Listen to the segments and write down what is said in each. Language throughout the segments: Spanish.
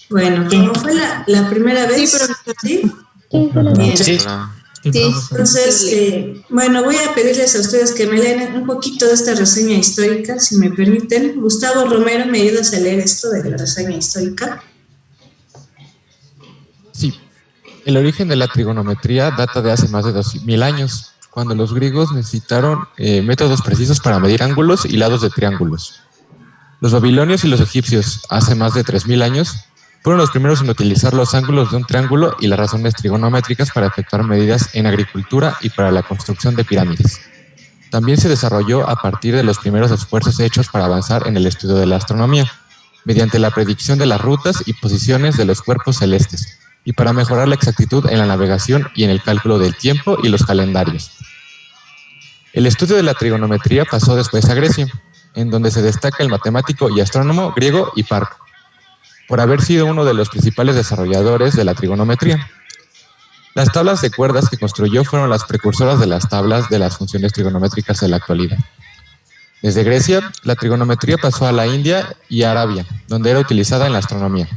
Bueno, como fue la primera vez, ¿sí? Bien. Sí. Sí, entonces, bueno, voy a pedirles a ustedes que me lean un poquito de esta reseña histórica, si me permiten. Gustavo Romero, ¿me ayudas a leer esto de la reseña histórica? Sí. El origen de la trigonometría data de hace más de 2000 años, cuando los griegos necesitaron métodos precisos para medir ángulos y lados de triángulos. Los babilonios y los egipcios, hace más de 3000 años, fueron los primeros en utilizar los ángulos de un triángulo y las razones trigonométricas para efectuar medidas en agricultura y para la construcción de pirámides. También se desarrolló a partir de los primeros esfuerzos hechos para avanzar en el estudio de la astronomía, mediante la predicción de las rutas y posiciones de los cuerpos celestes, y para mejorar la exactitud en la navegación y en el cálculo del tiempo y los calendarios. El estudio de la trigonometría pasó después a Grecia, en donde se destaca el matemático y astrónomo griego Hiparco, por haber sido uno de los principales desarrolladores de la trigonometría. Las tablas de cuerdas que construyó fueron las precursoras de las tablas de las funciones trigonométricas de la actualidad. Desde Grecia, la trigonometría pasó a la India y a Arabia, donde era utilizada en la astronomía.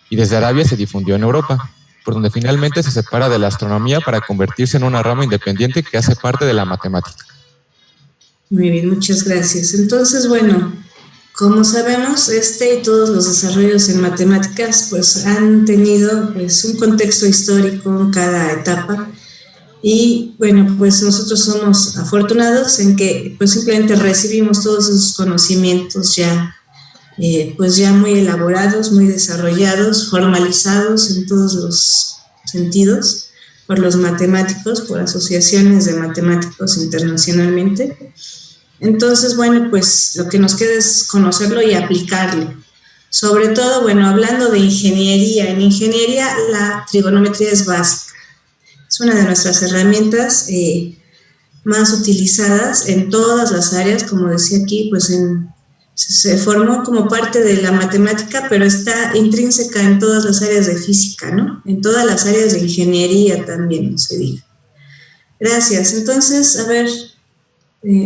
Y desde Arabia se difundió en Europa, por donde finalmente se separa de la astronomía para convertirse en una rama independiente que hace parte de la matemática. Muy bien, muchas gracias. Entonces, bueno, como sabemos, y todos los desarrollos en matemáticas pues han tenido pues un contexto histórico en cada etapa y bueno, pues nosotros somos afortunados en que pues simplemente recibimos todos esos conocimientos ya pues ya muy elaborados, muy desarrollados, formalizados en todos los sentidos por los matemáticos, por asociaciones de matemáticos internacionalmente. Entonces, bueno, pues lo que nos queda es conocerlo y aplicarlo. Sobre todo, bueno, hablando de ingeniería, en ingeniería la trigonometría es básica. Es una de nuestras herramientas más utilizadas en todas las áreas, como decía aquí, pues se formó como parte de la matemática, pero está intrínseca en todas las áreas de física, ¿no? En todas las áreas de ingeniería también, no se diga. Gracias. Entonces, a ver,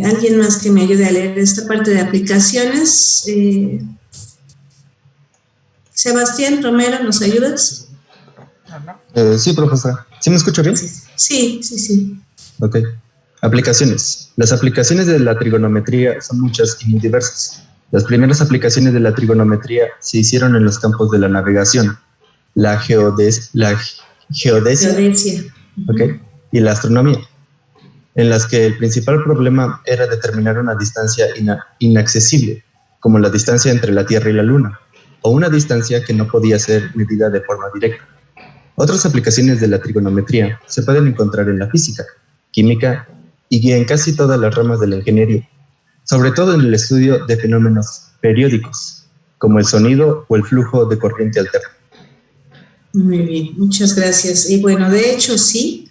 alguien más que me ayude a leer esta parte de aplicaciones. Sebastián Romero, ¿nos ayudas? Sí, profesora. ¿Sí me escucho bien? Sí. Ok. Aplicaciones. Las aplicaciones de la trigonometría son muchas y muy diversas. Las primeras aplicaciones de la trigonometría se hicieron en los campos de la navegación, la geodesia. Okay, y la astronomía, en las que el principal problema era determinar una distancia inaccesible, como la distancia entre la Tierra y la Luna, o una distancia que no podía ser medida de forma directa. Otras aplicaciones de la trigonometría se pueden encontrar en la física, química y en casi todas las ramas de la ingeniería, sobre todo en el estudio de fenómenos periódicos, como el sonido o el flujo de corriente alterna. Muy bien, muchas gracias. Y bueno, de hecho sí,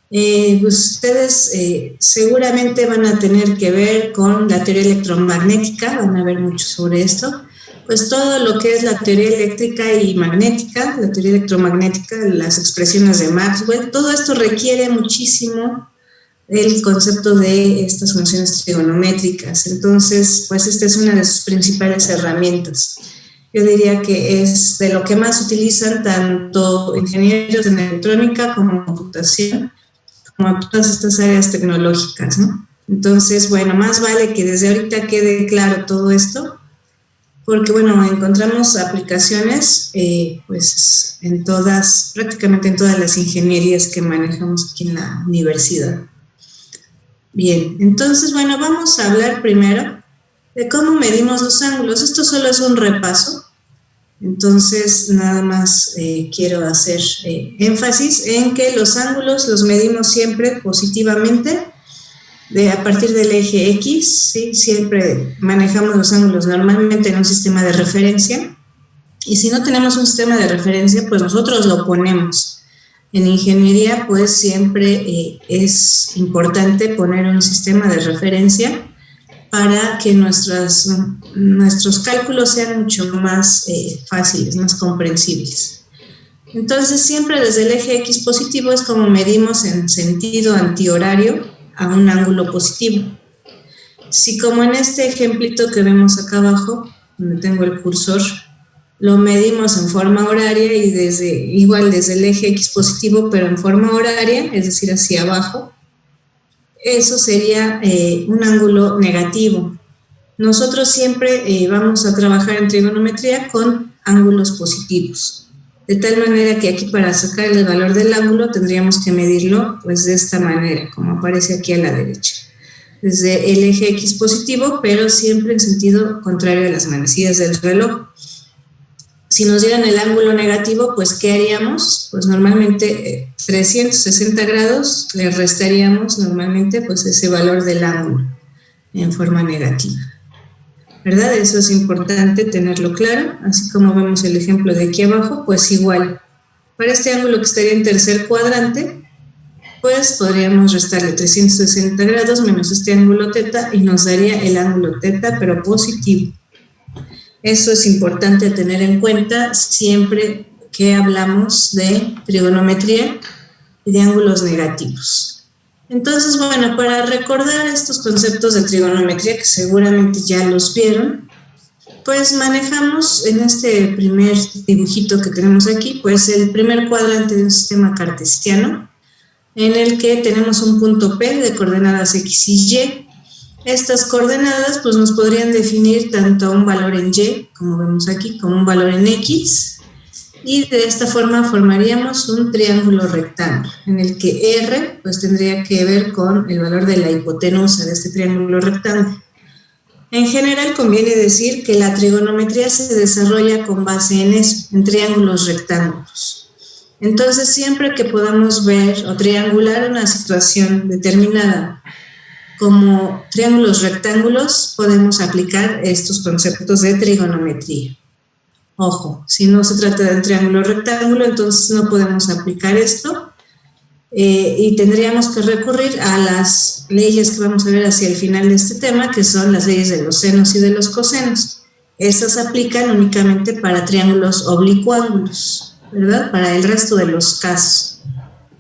pues ustedes seguramente van a tener que ver con la teoría electromagnética, van a ver mucho sobre esto. Pues todo lo que es la teoría eléctrica y magnética, la teoría electromagnética, las expresiones de Maxwell, todo esto requiere muchísimo el concepto de estas funciones trigonométricas. Entonces, pues esta es una de sus principales herramientas. Yo diría que es de lo que más utilizan tanto ingenieros en electrónica como en computación, como todas estas áreas tecnológicas, ¿no? Entonces, bueno, más vale que desde ahorita quede claro todo esto, porque, bueno, encontramos aplicaciones, pues, prácticamente en todas las ingenierías que manejamos aquí en la universidad. Bien, entonces, bueno, vamos a hablar primero de cómo medimos los ángulos. Esto solo es un repaso, entonces nada más quiero hacer énfasis en que los ángulos los medimos siempre positivamente a partir del eje X, ¿sí? Siempre manejamos los ángulos normalmente en un sistema de referencia, y si no tenemos un sistema de referencia, pues nosotros lo ponemos. En ingeniería, pues siempre es importante poner un sistema de referencia para que nuestros cálculos sean mucho más fáciles, más comprensibles. Entonces, siempre desde el eje X positivo es como medimos en sentido antihorario a un ángulo positivo. Si como en este ejemplito que vemos acá abajo, donde tengo el cursor, lo medimos en forma horaria y igual desde el eje X positivo, pero en forma horaria, es decir, hacia abajo, eso sería un ángulo negativo. Nosotros siempre vamos a trabajar en trigonometría con ángulos positivos. De tal manera que aquí para sacar el valor del ángulo tendríamos que medirlo pues de esta manera, como aparece aquí a la derecha. Desde el eje X positivo, pero siempre en sentido contrario a las manecillas del reloj. Si nos dieran el ángulo negativo, pues ¿qué haríamos? Pues normalmente 360 grados le restaríamos normalmente pues ese valor del ángulo en forma negativa. ¿Verdad? Eso es importante tenerlo claro, así como vemos el ejemplo de aquí abajo, pues igual. Para este ángulo que estaría en tercer cuadrante, pues podríamos restarle 360 grados menos este ángulo teta y nos daría el ángulo teta, pero positivo. Eso es importante tener en cuenta siempre que hablamos de trigonometría y de ángulos negativos. Entonces, bueno, para recordar estos conceptos de trigonometría que seguramente ya los vieron, pues manejamos en este primer dibujito que tenemos aquí, pues el primer cuadrante de un sistema cartesiano, en el que tenemos un punto P de coordenadas X y Y. Estas coordenadas pues nos podrían definir tanto un valor en Y, como vemos aquí, como un valor en X, y de esta forma formaríamos un triángulo rectángulo, en el que R pues tendría que ver con el valor de la hipotenusa de este triángulo rectángulo. En general conviene decir que la trigonometría se desarrolla con base en eso, en triángulos rectángulos. Entonces siempre que podamos ver o triangular una situación determinada como triángulos rectángulos, podemos aplicar estos conceptos de trigonometría. Ojo, si no se trata de un triángulo rectángulo, entonces no podemos aplicar esto y tendríamos que recurrir a las leyes que vamos a ver hacia el final de este tema, que son las leyes de los senos y de los cosenos. Estas aplican únicamente para triángulos oblicuángulos, ¿verdad? Para el resto de los casos.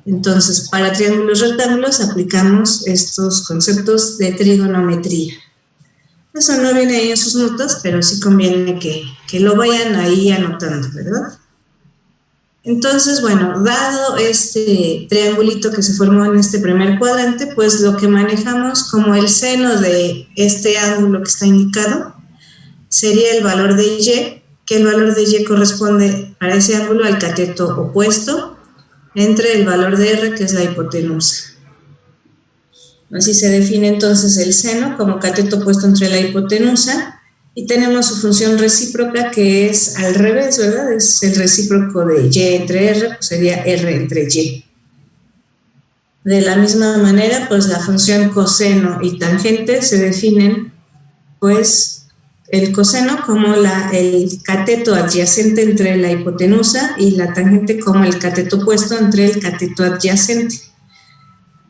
Entonces, para triángulos rectángulos aplicamos estos conceptos de trigonometría. Eso no viene ahí en sus notas, pero sí conviene que lo vayan ahí anotando, ¿verdad? Entonces, bueno, dado este triangulito que se formó en este primer cuadrante, pues lo que manejamos como el seno de este ángulo que está indicado sería el valor de Y, que el valor de Y corresponde para ese ángulo al cateto opuesto entre el valor de R, que es la hipotenusa. Así se define entonces el seno como cateto opuesto entre la hipotenusa y tenemos su función recíproca que es al revés, ¿verdad? Es el recíproco de Y entre R, pues sería R entre Y. De la misma manera, pues la función coseno y tangente se definen, pues, el coseno como el cateto adyacente entre la hipotenusa y la tangente como el cateto opuesto entre el cateto adyacente.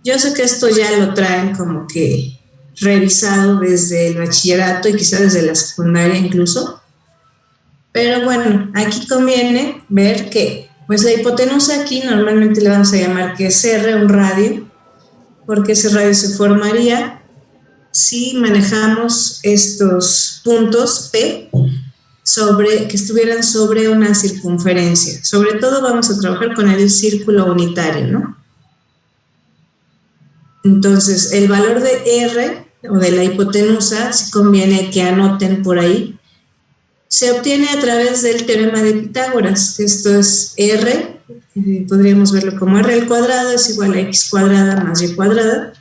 Yo sé que esto ya lo traen como que revisado desde el bachillerato y quizás desde la secundaria incluso, pero bueno, aquí conviene ver que pues la hipotenusa aquí normalmente le vamos a llamar que es R, un radio, porque ese radio se formaría si manejamos estos puntos P que estuvieran sobre una circunferencia. Sobre todo vamos a trabajar con el círculo unitario, ¿no? Entonces, el valor de R o de la hipotenusa, si conviene que anoten por ahí, se obtiene a través del teorema de Pitágoras. Esto es R, podríamos verlo como R al cuadrado es igual a X cuadrada más Y cuadrada,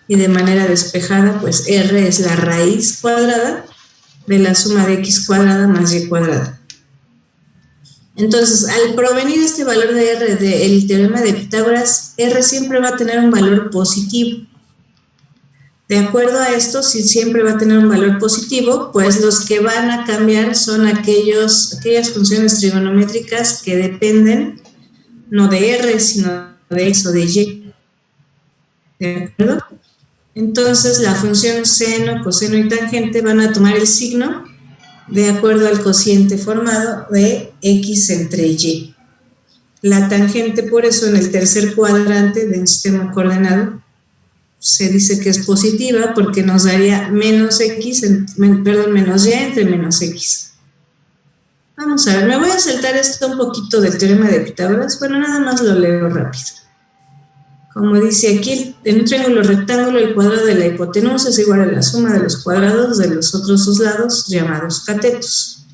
y de manera despejada, pues R es la raíz cuadrada de la suma de X cuadrada más Y cuadrada. Entonces, al provenir este valor de R del teorema de Pitágoras, R siempre va a tener un valor positivo. De acuerdo a esto, si siempre va a tener un valor positivo, pues los que van a cambiar son aquellas funciones trigonométricas que dependen no de R, sino de X o de Y. ¿De acuerdo? Entonces, la función seno, coseno y tangente van a tomar el signo de acuerdo al cociente formado de X entre Y. La tangente, por eso, en el tercer cuadrante de un sistema coordenado, se dice que es positiva porque nos daría menos Y entre menos X. Vamos a ver, me voy a saltar esto un poquito del teorema de Pitágoras. Bueno, nada más lo leo rápido. Como dice aquí, en un triángulo rectángulo, el cuadrado de la hipotenusa es igual a la suma de los cuadrados de los otros dos lados, llamados catetos.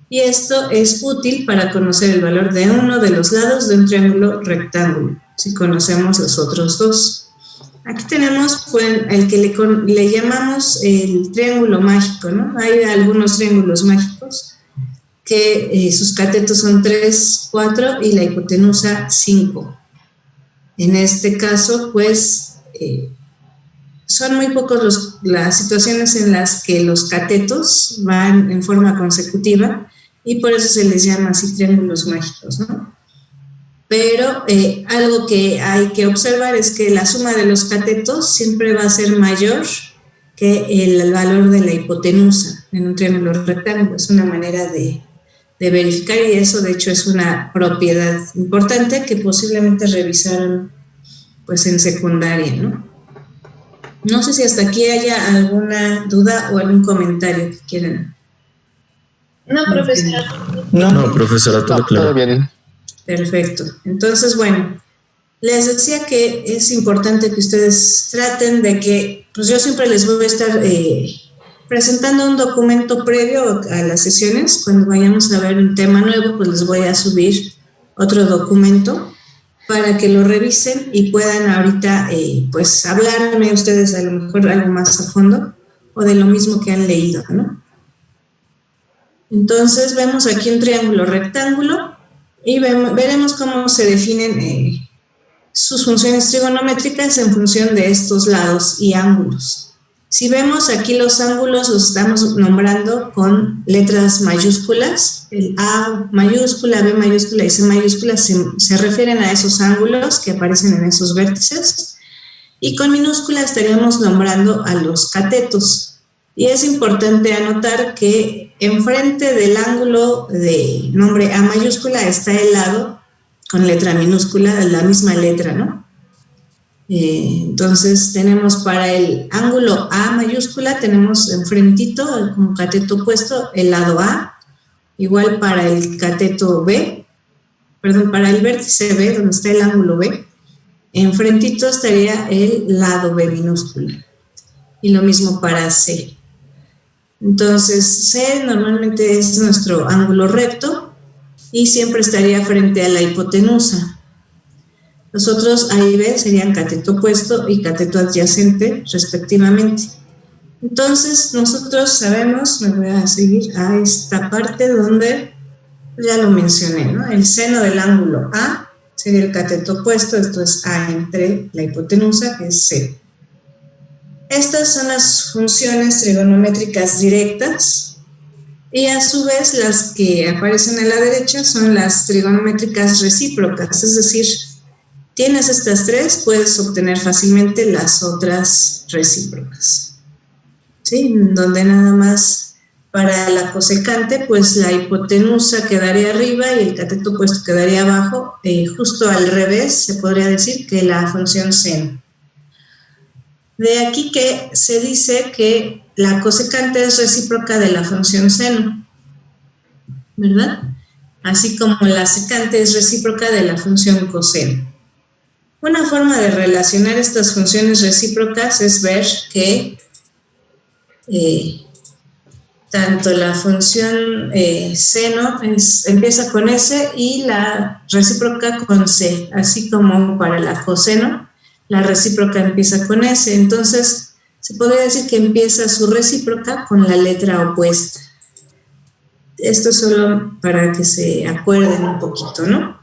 Y esto es útil para conocer el valor de uno de los lados de un triángulo rectángulo, si conocemos los otros dos. Aquí tenemos pues, el que le llamamos el triángulo mágico, ¿no? Hay algunos triángulos mágicos que sus catetos son 3, 4 y la hipotenusa 5. En este caso, pues, son muy pocos las situaciones en las que los catetos van en forma consecutiva y por eso se les llama así triángulos mágicos, ¿no? Pero algo que hay que observar es que la suma de los catetos siempre va a ser mayor que el valor de la hipotenusa en un triángulo rectángulo. Es una manera de verificar y eso de hecho es una propiedad importante que posiblemente revisaron pues en secundaria, ¿no? No sé si hasta aquí haya alguna duda o algún comentario que quieran. No, profesora. No, profesora, todo claro. Todo bien. Perfecto. Entonces, bueno, les decía que es importante que ustedes traten de que, pues yo siempre les voy a estar presentando un documento previo a las sesiones. Cuando vayamos a ver un tema nuevo, pues les voy a subir otro documento para que lo revisen y puedan ahorita, pues, hablarme ustedes a lo mejor algo más a fondo o de lo mismo que han leído, ¿no? Entonces, vemos aquí un triángulo rectángulo y veremos cómo se definen sus funciones trigonométricas en función de estos lados y ángulos. Si vemos aquí los ángulos los estamos nombrando con letras mayúsculas, el A mayúscula, B mayúscula y C mayúscula se refieren a esos ángulos que aparecen en esos vértices y con minúscula estaríamos nombrando a los catetos. Y es importante anotar que enfrente del ángulo de nombre A mayúscula está el lado con letra minúscula, la misma letra, ¿no? Entonces tenemos para el ángulo A mayúscula, tenemos enfrentito, como cateto opuesto, el lado A, igual para el cateto B, perdón, para el vértice B, donde está el ángulo B, enfrentito estaría el lado B minúscula, y lo mismo para C. Entonces C normalmente es nuestro ángulo recto y siempre estaría frente a la hipotenusa. Los otros A y B serían cateto opuesto y cateto adyacente, respectivamente. Entonces, nosotros sabemos, me voy a seguir a esta parte donde ya lo mencioné, ¿no? El seno del ángulo A sería el cateto opuesto, esto es A entre la hipotenusa, que es C. Estas son las funciones trigonométricas directas y a su vez las que aparecen a la derecha son las trigonométricas recíprocas, es decir, tienes estas tres, puedes obtener fácilmente las otras recíprocas, ¿sí? Donde nada más para la cosecante, pues la hipotenusa quedaría arriba y el cateto opuesto quedaría abajo, justo al revés, se podría decir que la función seno. De aquí que se dice que la cosecante es recíproca de la función seno, ¿verdad? Así como la secante es recíproca de la función coseno. Una forma de relacionar estas funciones recíprocas es ver que tanto la función seno empieza con S y la recíproca con C, así como para la coseno, la recíproca empieza con S. Entonces, se podría decir que empieza su recíproca con la letra opuesta. Esto solo para que se acuerden un poquito, ¿no?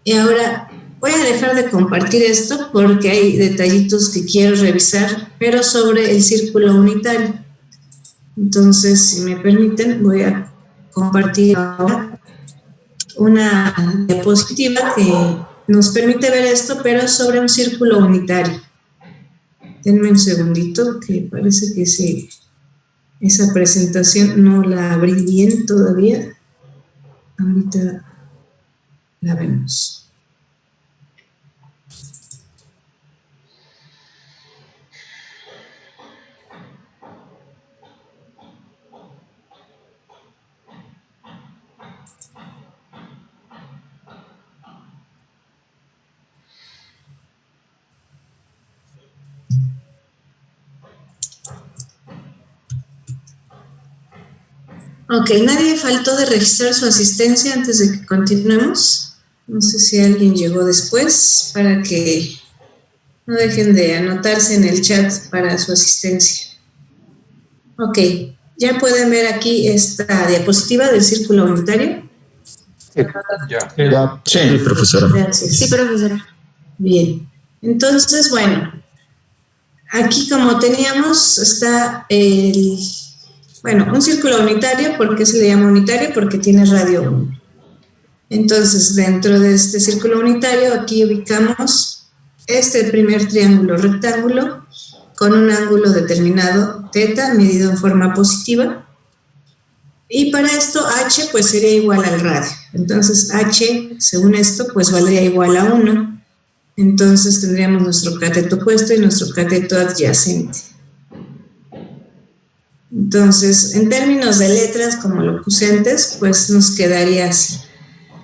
Y ahora voy a dejar de compartir esto porque hay detallitos que quiero revisar, pero sobre el círculo unitario. Entonces, si me permiten, voy a compartir ahora una diapositiva que nos permite ver esto, pero sobre un círculo unitario. Denme un segundito, que parece que esa presentación no la abrí bien todavía. Ahorita la vemos. Ok, nadie faltó de registrar su asistencia antes de que continuemos. No sé si alguien llegó después para que no dejen de anotarse en el chat para su asistencia. Ok, ya pueden ver aquí esta diapositiva del círculo unitario. Ya. Sí, profesora. Gracias. Sí, profesora. Bien, entonces, bueno, aquí como teníamos está un círculo unitario. ¿Por qué se le llama unitario? Porque tiene radio 1. Entonces, dentro de este círculo unitario, aquí ubicamos este primer triángulo rectángulo con un ángulo determinado, θ, medido en forma positiva. Y para esto, h pues sería igual al radio. Entonces, h, según esto, pues valdría igual a 1. Entonces tendríamos nuestro cateto opuesto y nuestro cateto adyacente. Entonces, en términos de letras, como lo puse antes, pues nos quedaría así.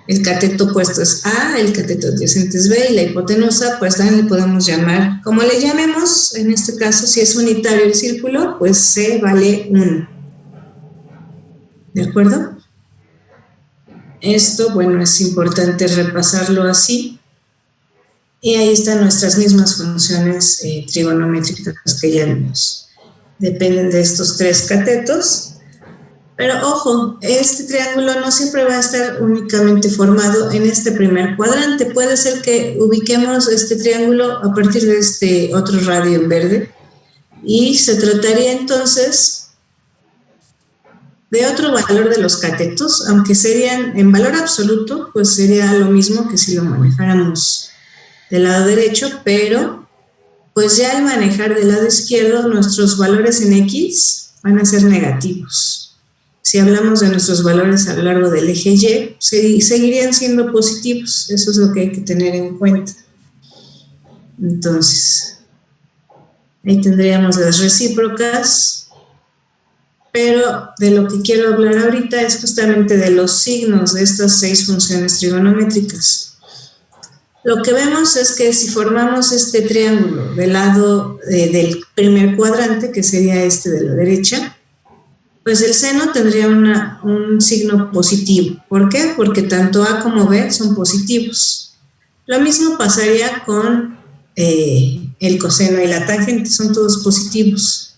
El cateto opuesto es A, el cateto adyacente es B y la hipotenusa, pues también le podemos llamar, como le llamemos, en este caso, si es unitario el círculo, pues C vale 1. ¿De acuerdo? Esto, bueno, es importante repasarlo así. Y ahí están nuestras mismas funciones trigonométricas que ya vimos. Dependen de estos 3 catetos. Pero ojo, este triángulo no siempre va a estar únicamente formado en este primer cuadrante. Puede ser que ubiquemos este triángulo a partir de este otro radio en verde. Y se trataría entonces de otro valor de los catetos, aunque serían en valor absoluto, pues sería lo mismo que si lo manejáramos del lado derecho, pero pues ya al manejar del lado izquierdo nuestros valores en X van a ser negativos. Si hablamos de nuestros valores a lo largo del eje Y, seguirían siendo positivos. Eso es lo que hay que tener en cuenta. Entonces, ahí tendríamos las recíprocas, pero de lo que quiero hablar ahorita es justamente de los signos de estas 6 funciones trigonométricas. Lo que vemos es que si formamos este triángulo del lado del primer cuadrante, que sería este de la derecha, pues el seno tendría un signo positivo. ¿Por qué? Porque tanto A como B son positivos. Lo mismo pasaría con el coseno y la tangente, son todos positivos.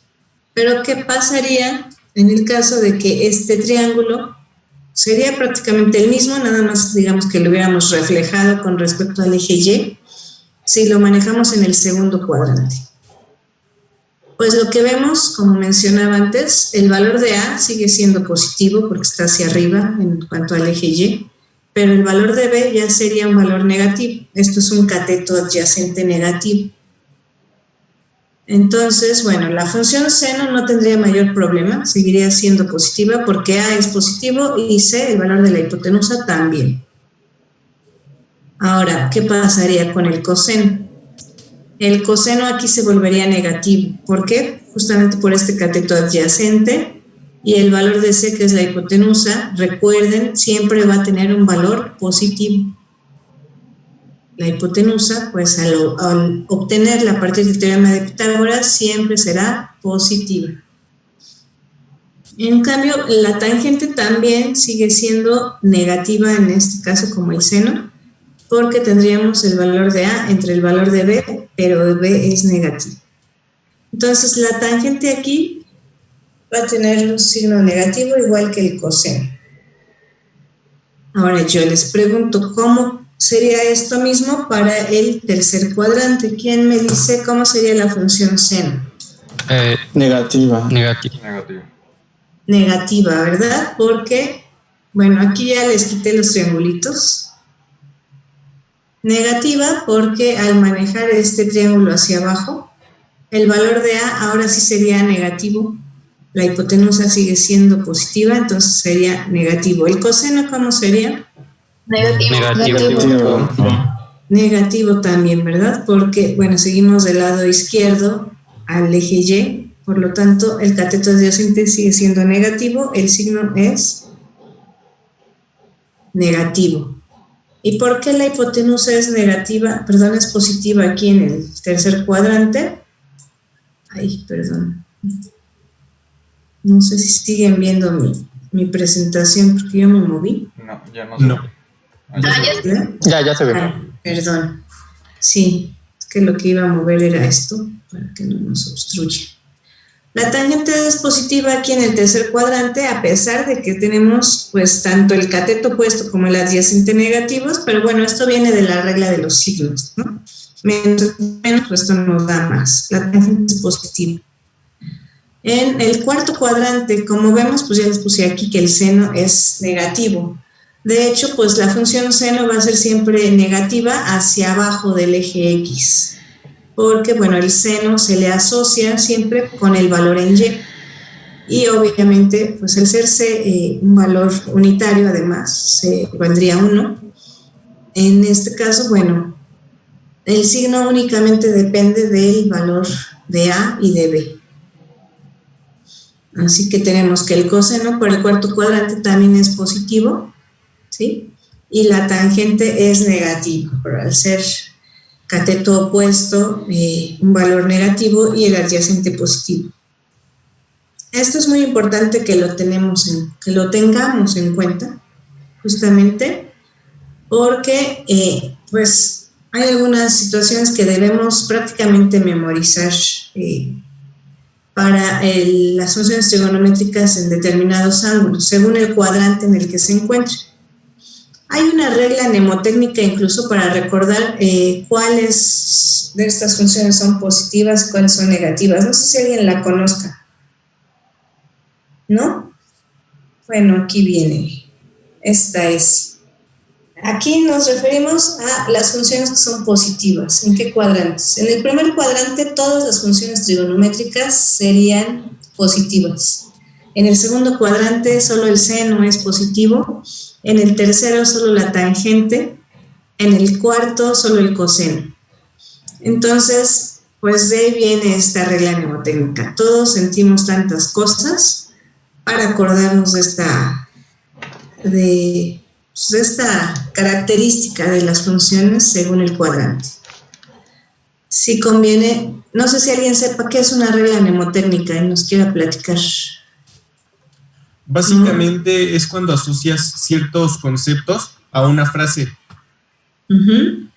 Pero ¿qué pasaría en el caso de que este triángulo sería prácticamente el mismo, nada más digamos que lo hubiéramos reflejado con respecto al eje Y, si lo manejamos en el segundo cuadrante? Pues lo que vemos, como mencionaba antes, el valor de A sigue siendo positivo porque está hacia arriba en cuanto al eje Y, pero el valor de B ya sería un valor negativo. Esto es un cateto adyacente negativo. Entonces, bueno, la función seno no tendría mayor problema, seguiría siendo positiva porque A es positivo y C, el valor de la hipotenusa, también. Ahora, ¿qué pasaría con el coseno? El coseno aquí se volvería negativo. ¿Por qué? Justamente por este cateto adyacente y el valor de C, que es la hipotenusa, recuerden, siempre va a tener un valor positivo. La hipotenusa, pues al obtenerla a partir del teorema de Pitágoras, siempre será positiva. En cambio, la tangente también sigue siendo negativa en este caso como el seno, porque tendríamos el valor de A entre el valor de B, pero B es negativo. Entonces, la tangente aquí va a tener un signo negativo igual que el coseno. Ahora yo les pregunto, ¿cómo sería esto mismo para el tercer cuadrante? ¿Quién me dice cómo sería la función seno? Negativa. Negativa, ¿verdad? Porque, bueno, aquí ya les quité los triangulitos. Negativa porque al manejar este triángulo hacia abajo, el valor de A ahora sí sería negativo. La hipotenusa sigue siendo positiva, entonces sería negativo. ¿El coseno cómo sería? Negativo. Negativo también, ¿verdad? Porque, bueno, seguimos del lado izquierdo al eje Y, por lo tanto, el cateto adyacente sigue siendo negativo, el signo es negativo. ¿Y por qué la hipotenusa es negativa? Perdón, es positiva aquí en el tercer cuadrante. Ay, perdón. No sé si siguen viendo mi presentación porque yo me moví. No, ya no. No. Ya se ve. Perdón. Sí, es que lo que iba a mover era esto para que no nos obstruya. La tangente es positiva aquí en el tercer cuadrante, a pesar de que tenemos pues tanto el cateto opuesto como el adyacente negativos, pero bueno, esto viene de la regla de los signos, ¿no? Menos, pues esto nos da más. La tangente es positiva. En el cuarto cuadrante, como vemos, pues ya les puse aquí que el seno es negativo. De hecho, pues la función seno va a ser siempre negativa hacia abajo del eje X, porque, bueno, el seno se le asocia siempre con el valor en Y. Y obviamente, pues al serse un valor unitario, además, se valdría 1. En este caso, bueno, el signo únicamente depende del valor de A y de B. Así que tenemos que el coseno por el cuarto cuadrante también es positivo, ¿sí? Y la tangente es negativa, pero al ser cateto opuesto, un valor negativo y el adyacente positivo. Esto es muy importante que lo tengamos en cuenta, justamente porque pues hay algunas situaciones que debemos prácticamente memorizar para las funciones trigonométricas en determinados ángulos, según el cuadrante en el que se encuentre. Hay una regla mnemotécnica incluso para recordar cuáles de estas funciones son positivas y cuáles son negativas. No sé si alguien la conozca. ¿No? Bueno, aquí viene. Esta es. Aquí nos referimos a las funciones que son positivas. ¿En qué cuadrantes? En el primer cuadrante todas las funciones trigonométricas serían positivas. En el segundo cuadrante solo el seno es positivo. En el tercero solo la tangente. En el cuarto solo el coseno. Entonces, pues de ahí viene esta regla mnemotécnica. Todos sentimos tantas cosas para acordarnos de esta característica de las funciones según el cuadrante. Si conviene, no sé si alguien sepa qué es una regla mnemotécnica y nos quiera platicar. Básicamente es cuando asocias ciertos conceptos a una frase. Uh-huh.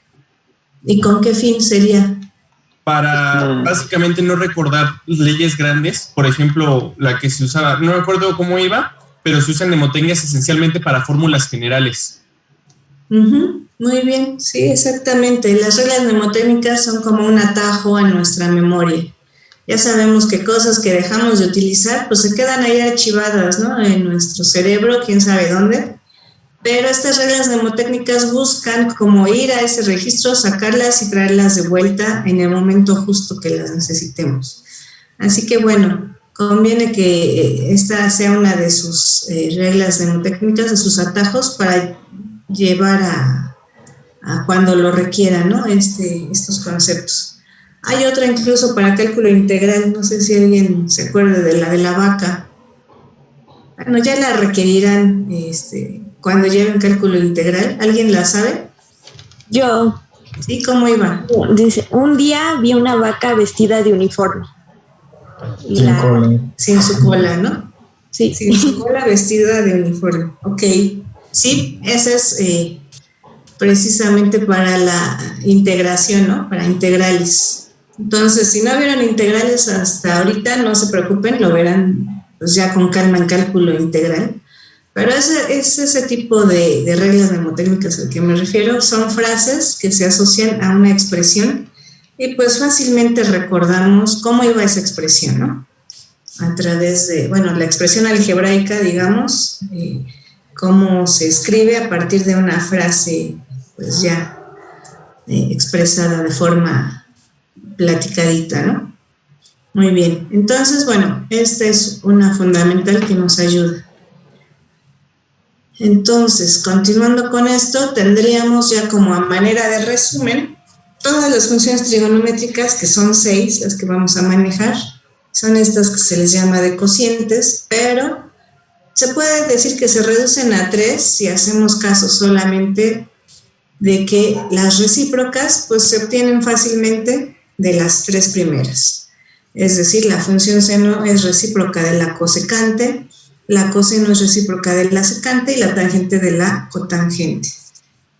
¿Y con qué fin sería? Para básicamente no recordar leyes grandes, por ejemplo, la que se usaba, no me acuerdo cómo iba, pero se usan mnemotecnias esencialmente para fórmulas generales. Uh-huh. Muy bien, sí, exactamente. Las reglas mnemotécnicas son como un atajo a nuestra memoria. Ya sabemos que cosas que dejamos de utilizar, pues se quedan ahí archivadas, ¿no? En nuestro cerebro, quién sabe dónde. Pero estas reglas mnemotécnicas buscan como ir a ese registro, sacarlas y traerlas de vuelta en el momento justo que las necesitemos. Así que bueno, conviene que esta sea una de sus reglas mnemotécnicas, de sus atajos para llevar a cuando lo requieran, ¿no? Estos conceptos. Hay otra incluso para cálculo integral, no sé si alguien se acuerda de la vaca. Bueno, ya la requerirán cuando lleven cálculo integral. ¿Alguien la sabe? Yo. ¿Sí? ¿Cómo iba? Dice, un día vi una vaca vestida de uniforme. Sin su cola, ¿no? Sí. Sin su cola, vestida de uniforme. Ok. Sí, esa es precisamente para la integración, ¿no? Para integrales. Entonces, si no vieron integrales hasta ahorita, no se preocupen, lo verán pues ya con calma en cálculo integral. Pero es ese tipo de reglas mnemotécnicas al que me refiero. Son frases que se asocian a una expresión y pues fácilmente recordamos cómo iba esa expresión, ¿no? A través de, bueno, la expresión algebraica, digamos, cómo se escribe a partir de una frase pues ya expresada de forma platicadita, ¿no? Muy bien, entonces, bueno, esta es una fundamental que nos ayuda. Entonces, continuando con esto, tendríamos ya como a manera de resumen todas las funciones trigonométricas, que son 6 las que vamos a manejar. Son estas que se les llama de cocientes, pero se puede decir que se reducen a 3 si hacemos caso solamente de que las recíprocas pues se obtienen fácilmente de las 3 primeras. Es decir, la función seno es recíproca de la cosecante, la coseno es recíproca de la secante y la tangente de la cotangente.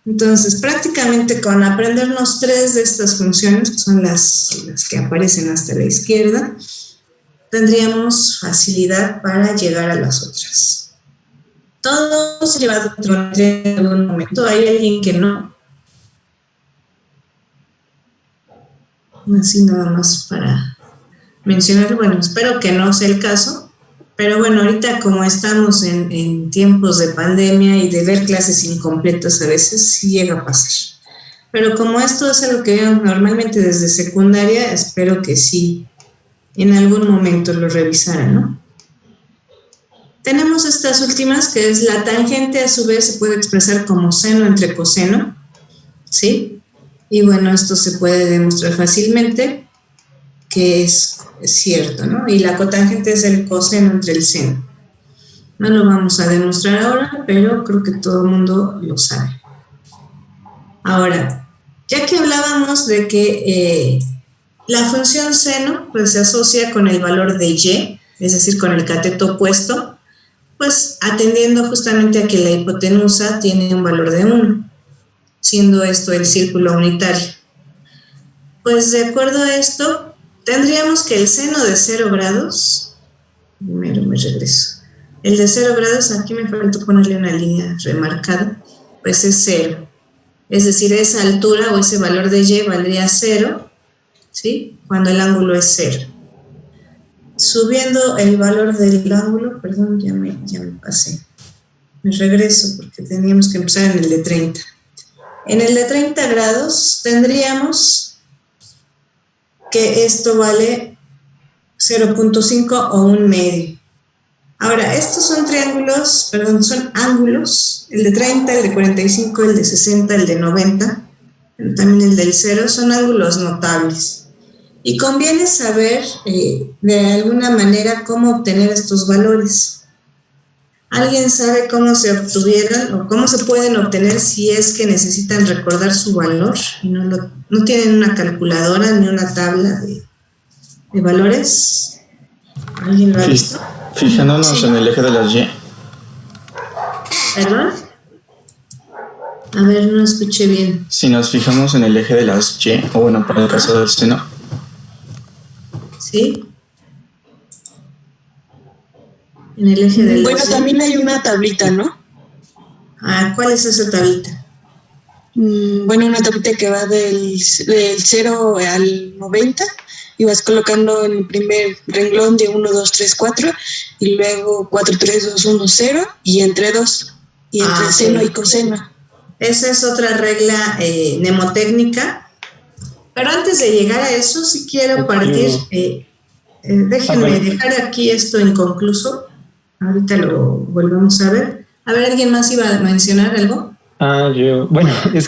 Entonces, prácticamente con aprendernos 3 de estas funciones, que son las que aparecen hasta la izquierda, tendríamos facilidad para llegar a las otras. Todos se llevan trigonometría en algún momento. ¿Hay alguien que no? Así nada más para mencionar, bueno, espero que no sea el caso. Pero bueno, ahorita como estamos en tiempos de pandemia y de ver clases incompletas a veces, sí llega a pasar. Pero como esto es algo que vemos normalmente desde secundaria, espero que sí, en algún momento lo revisaran, ¿no? Tenemos estas últimas, que es la tangente, a su vez se puede expresar como seno entre coseno, ¿sí? Y bueno, esto se puede demostrar fácilmente que es cierto, ¿no? Y la cotangente es el coseno entre el seno. No lo vamos a demostrar ahora, pero creo que todo el mundo lo sabe. Ahora, ya que hablábamos de que la función seno pues, se asocia con el valor de y, es decir, con el cateto opuesto, pues atendiendo justamente a que la hipotenusa tiene un valor de 1, siendo esto el círculo unitario. Pues de acuerdo a esto, tendríamos que el seno de 0 grados, primero me regreso, el de 0 grados, aquí me faltó ponerle una línea remarcada, pues es 0. Es decir, esa altura o ese valor de y valdría 0, ¿sí? Cuando el ángulo es 0. Subiendo el valor del ángulo, perdón, ya me pasé. Me regreso porque teníamos que empezar en el de 30. En el de 30 grados tendríamos que esto vale 0.5 o 1 medio. Ahora, estos son triángulos, perdón, son ángulos, el de 30, el de 45, el de 60, el de 90, también el del 0, son ángulos notables. Y conviene saber de alguna manera cómo obtener estos valores. ¿Alguien sabe cómo se obtuvieron o cómo se pueden obtener si es que necesitan recordar su valor y no tienen una calculadora ni una tabla de valores? ¿Alguien lo ha visto? Fijándonos en el eje de las Y. ¿Perdón? A ver, no escuché bien. Si nos fijamos en el eje de las Y, o bueno, para el caso del seno. ¿Sí? En el eje del... Bueno, también hay una tablita, ¿no? ¿Cuál es esa tablita? Bueno, una tablita que va del 0 al 90 y vas colocando en el primer renglón de 1, 2, 3, 4 y luego 4, 3, 2, 1, 0 y entre 2 y entre seno y coseno. Esa es otra regla mnemotécnica. Pero antes de llegar a eso, sí quiero partir... déjenme dejar aquí esto inconcluso. Ahorita lo volvemos a ver. A ver, ¿alguien más iba a mencionar algo? Bueno, es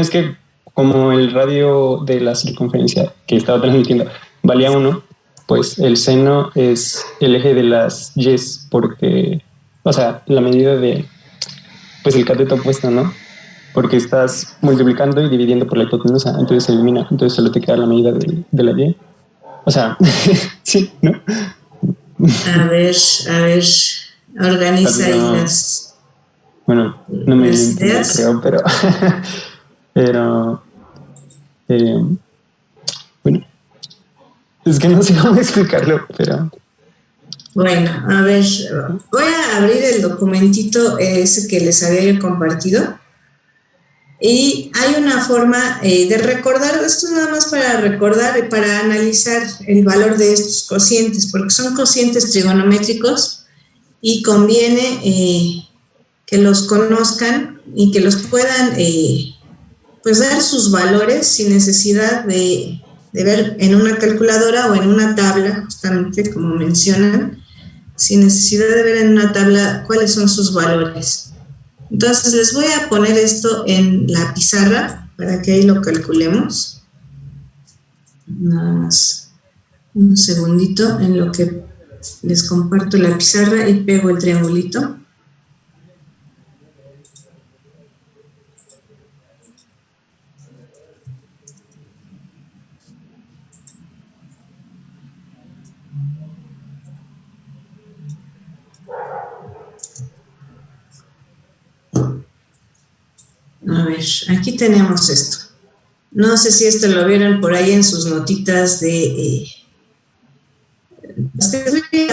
que como el radio de la circunferencia que estaba transmitiendo valía 1, pues el seno es el eje de las Y's porque, o sea, la medida de, pues el cateto opuesto, ¿no? Porque estás multiplicando y dividiendo por la hipotenusa, entonces se elimina, entonces solo te queda la medida de la Y. O sea, sí, ¿no? A ver, organiza ahí las... Bueno, no me ideas, creo, pero bueno, es que no sé cómo explicarlo, pero... Bueno, a ver, voy a abrir el documentito ese que les había compartido. Y hay una forma de recordar, esto es nada más para recordar y para analizar el valor de estos cocientes, porque son cocientes trigonométricos y conviene que los conozcan y que los puedan pues dar sus valores sin necesidad de ver en una calculadora o en una tabla, justamente como mencionan, sin necesidad de ver en una tabla cuáles son sus valores. Entonces les voy a poner esto en la pizarra para que ahí lo calculemos. Nada más un segundito en lo que les comparto la pizarra y pego el triangulito. A ver, aquí tenemos esto. No sé si esto lo vieron por ahí en sus notitas de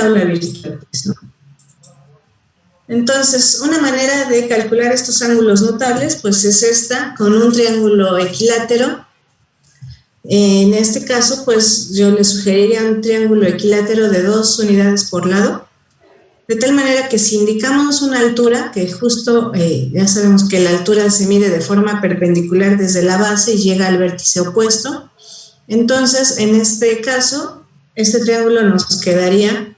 aula virtual, ¿no? Entonces, una manera de calcular estos ángulos notables, pues es esta, con un triángulo equilátero. En este caso, pues yo le sugeriría un triángulo equilátero de 2 unidades por lado, de tal manera que si indicamos una altura, que justo ya sabemos que la altura se mide de forma perpendicular desde la base y llega al vértice opuesto, entonces en este caso, este triángulo nos quedaría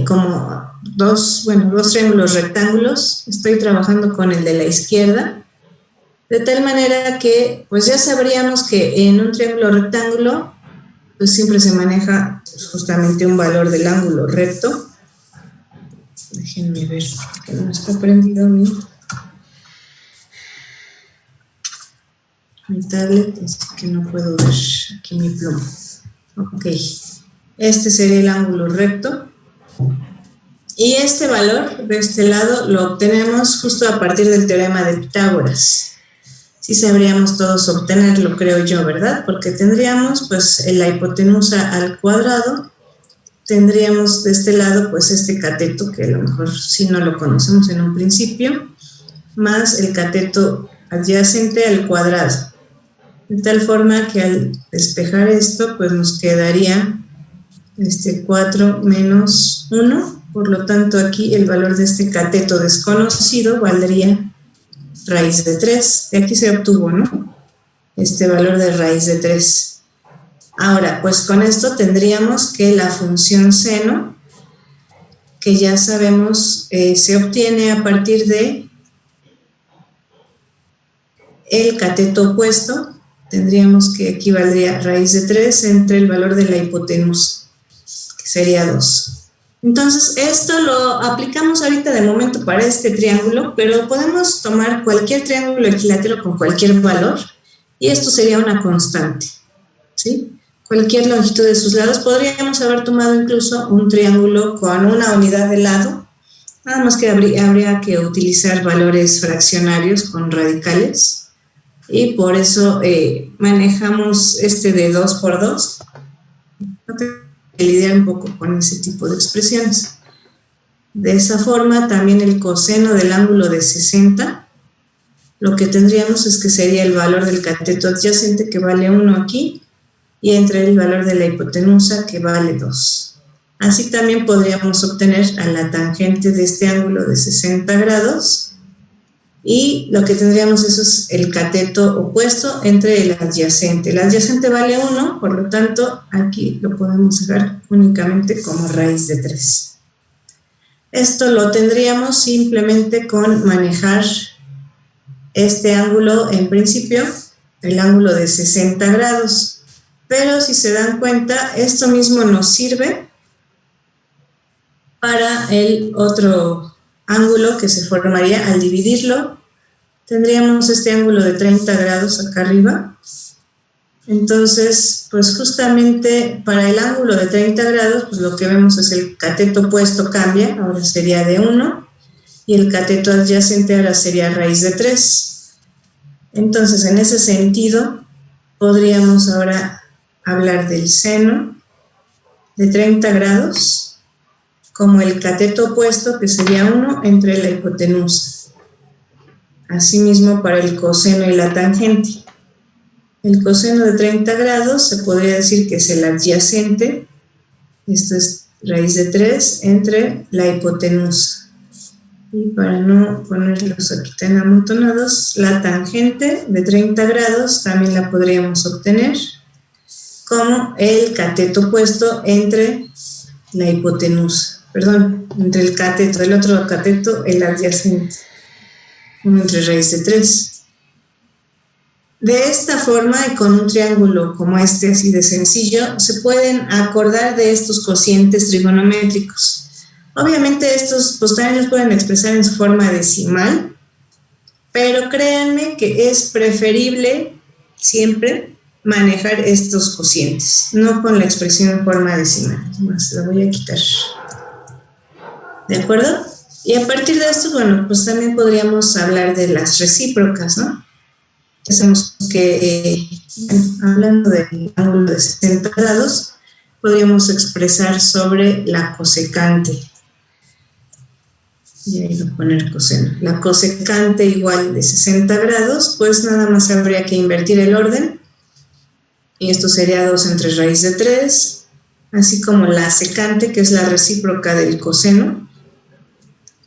como dos triángulos rectángulos. Estoy trabajando con el de la izquierda, de tal manera que pues ya sabríamos que en un triángulo rectángulo pues siempre se maneja pues, justamente un valor del ángulo recto. Déjenme ver, que no está prendido mi tablet, así que no puedo ver aquí mi pluma. Ok, este sería el ángulo recto. Y este valor de este lado lo obtenemos justo a partir del teorema de Pitágoras. Sí sabríamos todos obtenerlo, creo yo, ¿verdad? Porque tendríamos pues la hipotenusa al cuadrado, tendríamos de este lado pues este cateto, que a lo mejor sí no lo conocemos en un principio, más el cateto adyacente al cuadrado. De tal forma que al despejar esto pues nos quedaría 4 menos 1, por lo tanto aquí el valor de este cateto desconocido valdría raíz de 3, de aquí se obtuvo, ¿no? Este valor de raíz de 3. Ahora, pues con esto tendríamos que la función seno, que ya sabemos se obtiene a partir de el cateto opuesto, tendríamos que aquí valdría raíz de 3 entre el valor de la hipotenusa, que sería 2. Entonces, esto lo aplicamos ahorita de momento para este triángulo, pero podemos tomar cualquier triángulo equilátero con cualquier valor y esto sería una constante, ¿sí? Cualquier longitud de sus lados. Podríamos haber tomado incluso un triángulo con una unidad de lado, nada más que habría que utilizar valores fraccionarios con radicales y por eso manejamos este de 2 por 2. Que lidiar un poco con ese tipo de expresiones. De esa forma, también el coseno del ángulo de 60, lo que tendríamos es que sería el valor del cateto adyacente, que vale 1 aquí, y entre el valor de la hipotenusa, que vale 2. Así también podríamos obtener a la tangente de este ángulo de 60 grados, y lo que tendríamos eso es el cateto opuesto entre el adyacente. El adyacente vale 1, por lo tanto, aquí lo podemos sacar únicamente como raíz de 3. Esto lo tendríamos simplemente con manejar este ángulo, en principio, el ángulo de 60 grados. Pero si se dan cuenta, esto mismo nos sirve para el otro ángulo que se formaría al dividirlo. Tendríamos este ángulo de 30 grados acá arriba. Entonces, pues justamente para el ángulo de 30 grados, pues lo que vemos es el cateto opuesto cambia, ahora sería de 1, y el cateto adyacente ahora sería raíz de 3. Entonces, en ese sentido, podríamos ahora hablar del seno de 30 grados como el cateto opuesto, que sería 1 entre la hipotenusa. Asimismo, para el coseno y la tangente. El coseno de 30 grados se podría decir que es el adyacente, esto es raíz de 3, entre la hipotenusa. Y para no ponerlos aquí tan amontonados, la tangente de 30 grados también la podríamos obtener como el cateto opuesto entre la hipotenusa. Perdón, entre el cateto, el otro cateto, el adyacente, entre raíz de 3. De esta forma, y con un triángulo como este, así de sencillo, se pueden acordar de estos cocientes trigonométricos. Obviamente estos pues también los pueden expresar en su forma decimal, pero créanme que es preferible siempre manejar estos cocientes, no con la expresión en forma decimal. Más la voy a quitar. ¿De acuerdo? Y a partir de esto, bueno, pues también podríamos hablar de las recíprocas, ¿no? Sabemos que, hablando del ángulo de 60 grados, podríamos expresar sobre la cosecante. Y ahí voy a poner coseno. La cosecante igual de 60 grados, pues nada más habría que invertir el orden. Y esto sería 2 entre raíz de 3, así como la secante, que es la recíproca del coseno,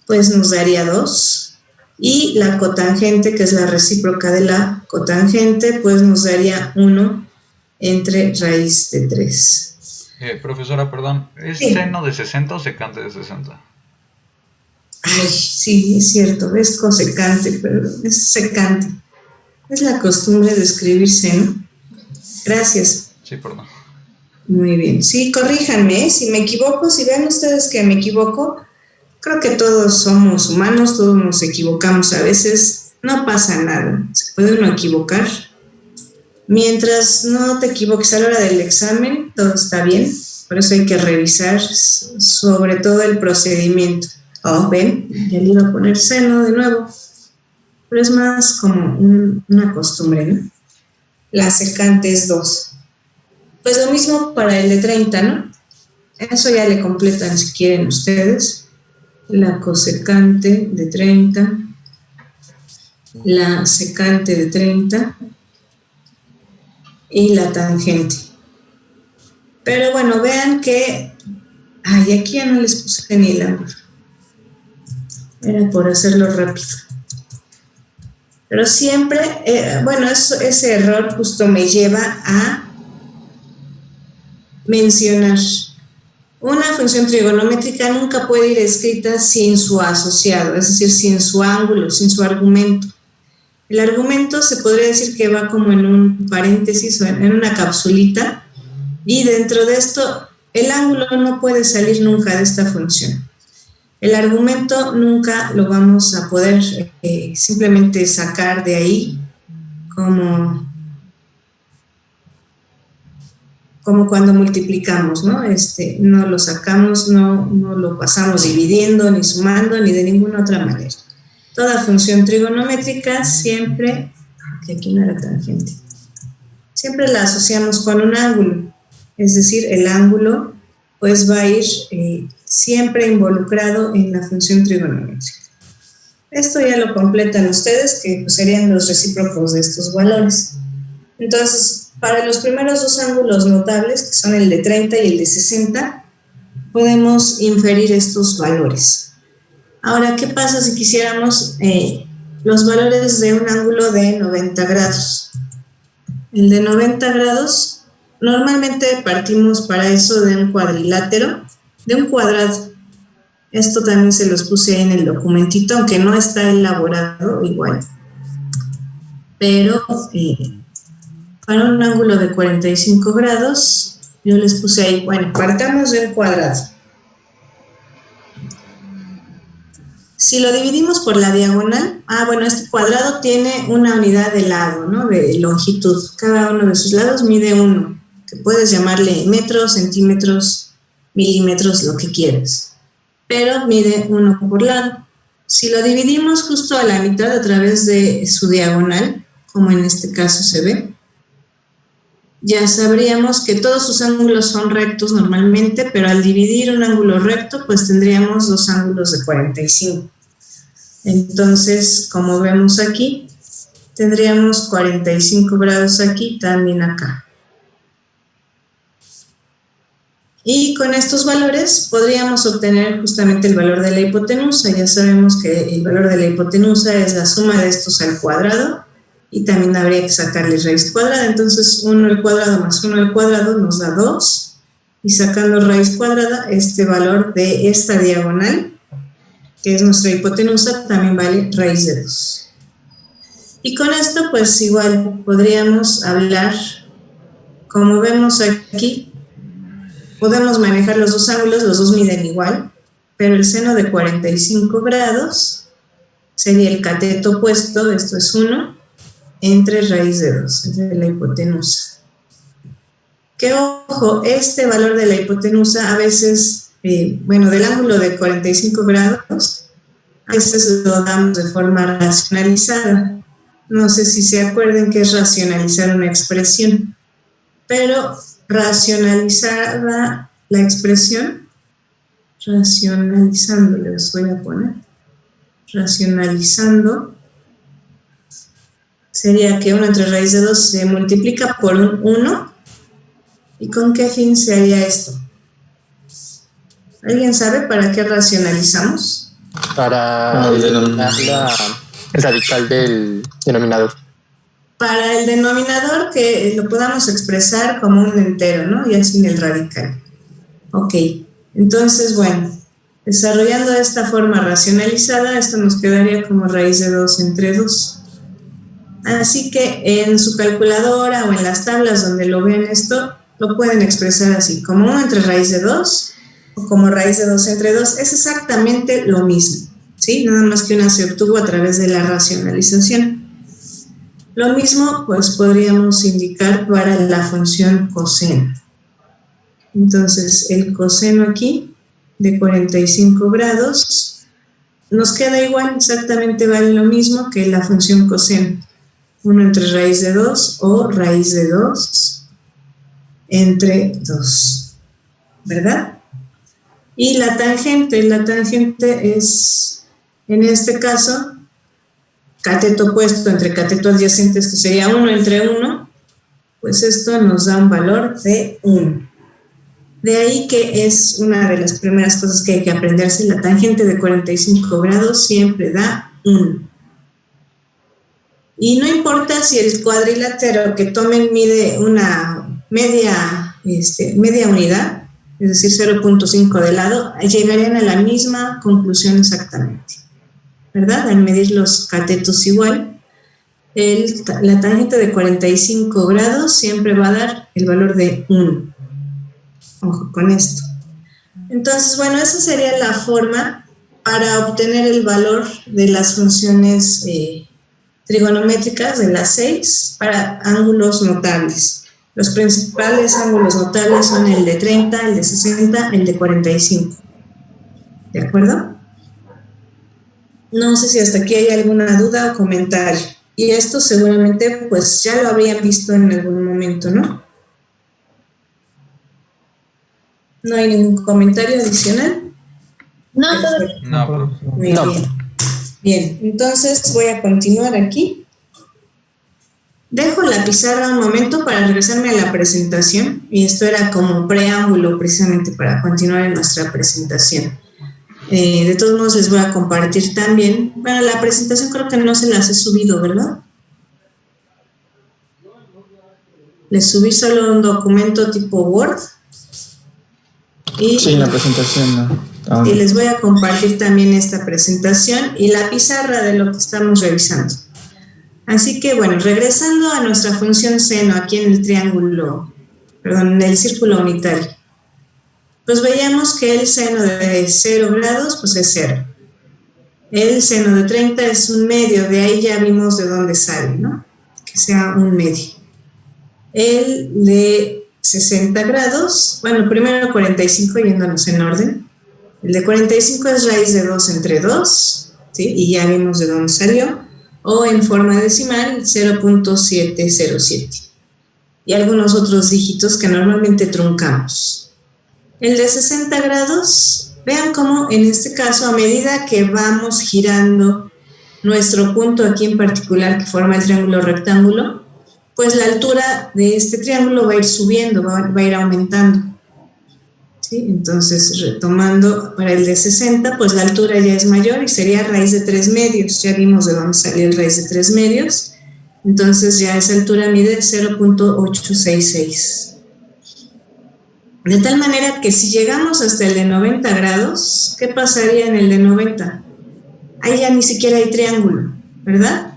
pues nos daría 2. Y la cotangente, que es la recíproca de la cotangente, pues nos daría 1 entre raíz de 3. Profesora, perdón, ¿es Sí. seno de 60 o secante de 60? Ay, sí, es cierto, es cosecante, pero es secante. Es la costumbre de escribir seno. Gracias. Sí, perdón. Muy bien. Sí, corríjanme, si me equivoco, si ven ustedes que me equivoco, creo que todos somos humanos, todos nos equivocamos a veces, no pasa nada, se puede uno equivocar. Mientras no te equivoques a la hora del examen, todo está bien, por eso hay que revisar sobre todo el procedimiento. Oh, ven, ya le iba a poner seno de nuevo, pero es más como una costumbre, ¿no? La secante es 2. Pues lo mismo para el de 30, ¿no? Eso ya le completan si quieren ustedes. La cosecante de 30, la secante de 30 y la tangente. Pero bueno, vean que... Ay, aquí ya no les puse ni el ángulo. Era por hacerlo rápido. Pero siempre, bueno, ese error justo me lleva a mencionar. Una función trigonométrica nunca puede ir escrita sin su asociado, es decir, sin su ángulo, sin su argumento. El argumento se podría decir que va como en un paréntesis o en una capsulita, y dentro de esto el ángulo no puede salir nunca de esta función. El argumento nunca lo vamos a poder simplemente sacar de ahí como cuando multiplicamos, ¿no? No lo sacamos, no lo pasamos dividiendo, ni sumando, ni de ninguna otra manera. Toda función trigonométrica siempre, que aquí no era tangente, siempre la asociamos con un ángulo, es decir, el ángulo pues va a ir siempre involucrado en la función trigonométrica. Esto ya lo completan ustedes, que pues, serían los recíprocos de estos valores. Entonces, para los primeros dos ángulos notables, que son el de 30 y el de 60, podemos inferir estos valores. Ahora, ¿qué pasa si quisiéramos los valores de un ángulo de 90 grados? El de 90 grados, normalmente partimos para eso de un cuadrilátero, de un cuadrado. Esto también se los puse en el documentito, aunque no está elaborado igual. Pero para un ángulo de 45 grados, yo les puse ahí, bueno, partamos de un cuadrado. Si lo dividimos por la diagonal, bueno, este cuadrado tiene una unidad de lado, ¿no? De longitud. Cada uno de sus lados mide 1, que puedes llamarle metros, centímetros, milímetros, lo que quieras. Pero mide 1 por lado. Si lo dividimos justo a la mitad a través de su diagonal, como en este caso se ve, ya sabríamos que todos sus ángulos son rectos normalmente, pero al dividir un ángulo recto, pues tendríamos dos ángulos de 45. Entonces, como vemos aquí, tendríamos 45 grados aquí, también acá. Y con estos valores podríamos obtener justamente el valor de la hipotenusa. Ya sabemos que el valor de la hipotenusa es la suma de estos al cuadrado, y también habría que sacarle raíz cuadrada. Entonces 1 al cuadrado más 1 al cuadrado nos da 2, y sacando raíz cuadrada, este valor de esta diagonal, que es nuestra hipotenusa, también vale raíz de 2. Y con esto pues igual podríamos hablar, como vemos aquí, podemos manejar los dos ángulos, los dos miden igual, pero el seno de 45 grados sería el cateto opuesto, esto es 1, entre raíz de 2, entre la hipotenusa. Que ojo, este valor de la hipotenusa a veces, del ángulo de 45 grados, A veces lo damos de forma racionalizada. No sé si se acuerdan que es racionalizar una expresión, pero racionalizada la expresión, racionalizando, les voy a poner, racionalizando, sería que 1 entre raíz de 2 se multiplica por un 1. ¿Y con qué fin se haría esto? ¿Alguien sabe para qué racionalizamos? Para eliminar el radical del denominador. Para el denominador, que lo podamos expresar como un entero, ¿no? Ya sin el radical. Ok, entonces, bueno, desarrollando de esta forma racionalizada, esto nos quedaría como raíz de 2 entre 2. Así que en su calculadora o en las tablas donde lo ven esto, lo pueden expresar así, como 1 entre raíz de 2 o como raíz de 2 entre 2. Es exactamente lo mismo, ¿sí? Nada más que una se obtuvo a través de la racionalización. Lo mismo, pues, podríamos indicar para la función coseno. Entonces, el coseno aquí de 45 grados nos queda igual, exactamente vale lo mismo que la función coseno. 1 entre raíz de 2 o raíz de 2 entre 2, ¿verdad? Y la tangente es, en este caso, cateto opuesto entre cateto adyacente, esto sería 1 entre 1, pues esto nos da un valor de 1. De ahí que es una de las primeras cosas que hay que aprenderse, la tangente de 45 grados siempre da 1. Y no importa si el cuadrilátero que tomen mide una media unidad, es decir, 0.5 de lado, llegarían a la misma conclusión exactamente, ¿verdad? Al medir los catetos igual, la tangente de 45 grados siempre va a dar el valor de 1. Ojo con esto. Entonces, bueno, esa sería la forma para obtener el valor de las funciones trigonométricas de las 6 para ángulos notables. Los principales ángulos notables son el de 30, el de 60, el de 45. ¿De acuerdo? No sé si hasta aquí hay alguna duda o comentario. Y esto seguramente pues ya lo habrían visto en algún momento, ¿no? ¿No hay ningún comentario adicional? No, No, muy bien. Bien, entonces voy a continuar aquí. Dejo la pizarra un momento para regresarme a la presentación, y esto era como preámbulo precisamente para continuar en nuestra presentación. De todos modos les voy a compartir también, bueno, la presentación creo que no se las he subido, ¿verdad? Les subí solo un documento tipo Word. Sí, la presentación no. Y les voy a compartir también esta presentación y la pizarra de lo que estamos revisando. Así que, bueno, regresando a nuestra función seno aquí en el triángulo, en el círculo unitario, pues veíamos que el seno de 0 grados, pues es 0. El seno de 30 es un medio, de ahí ya vimos de dónde sale, ¿no? Que sea un medio. El de 60 grados, bueno, primero 45 yéndonos en orden. El de 45 es raíz de 2 entre 2, ¿sí? Y ya vimos de dónde salió. O en forma decimal, 0.707. Y algunos otros dígitos que normalmente truncamos. El de 60 grados, vean cómo en este caso, a medida que vamos girando nuestro punto aquí en particular que forma el triángulo rectángulo, pues la altura de este triángulo va a ir subiendo, va a ir aumentando. ¿Sí? Entonces, retomando, para el de 60, pues la altura ya es mayor y sería raíz de 3 medios. Ya vimos de dónde salió el raíz de 3 medios. Entonces, ya esa altura mide 0.866. De tal manera que si llegamos hasta el de 90 grados, ¿qué pasaría en el de 90? Ahí ya ni siquiera hay triángulo, ¿verdad?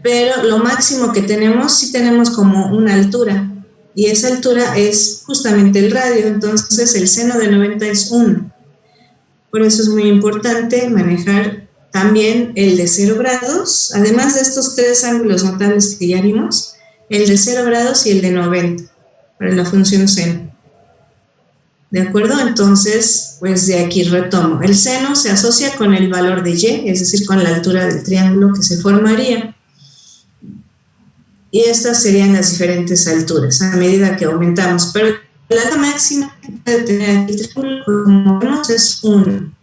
Pero lo máximo que tenemos, sí tenemos como una altura. Y esa altura es justamente el radio, entonces el seno de 90 es 1. Por eso es muy importante manejar también el de 0 grados, además de estos 3 ángulos notables que ya vimos, el de 0 grados y el de 90, para la función seno. ¿De acuerdo? Entonces, pues de aquí retomo. El seno se asocia con el valor de y, es decir, con la altura del triángulo que se formaría. Y estas serían las diferentes alturas a medida que aumentamos. Pero la altura máxima que puede tener el triángulo, como vemos, es 1.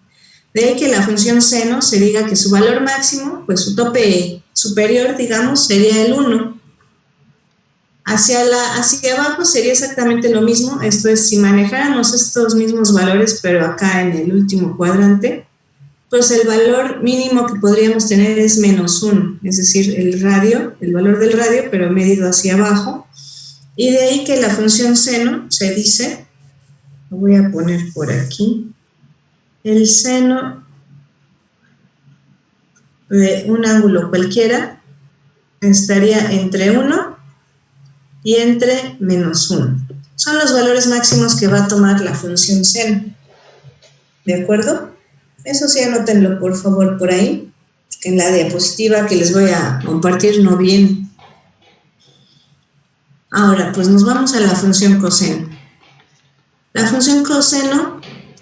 De ahí que la función seno se diga que su valor máximo, pues su tope superior, digamos, sería el 1. Hacia abajo sería exactamente lo mismo. Esto es, si manejáramos estos mismos valores, pero acá en el último cuadrante, pues el valor mínimo que podríamos tener es -1, es decir, el valor del radio, pero medido hacia abajo. Y de ahí que la función seno se dice, lo voy a poner por aquí, el seno de un ángulo cualquiera estaría entre 1 y entre -1. Son los valores máximos que va a tomar la función seno. ¿De acuerdo? Eso sí, anótenlo por favor por ahí, que en la diapositiva que les voy a compartir no viene. Ahora, pues nos vamos a la función coseno. La función coseno,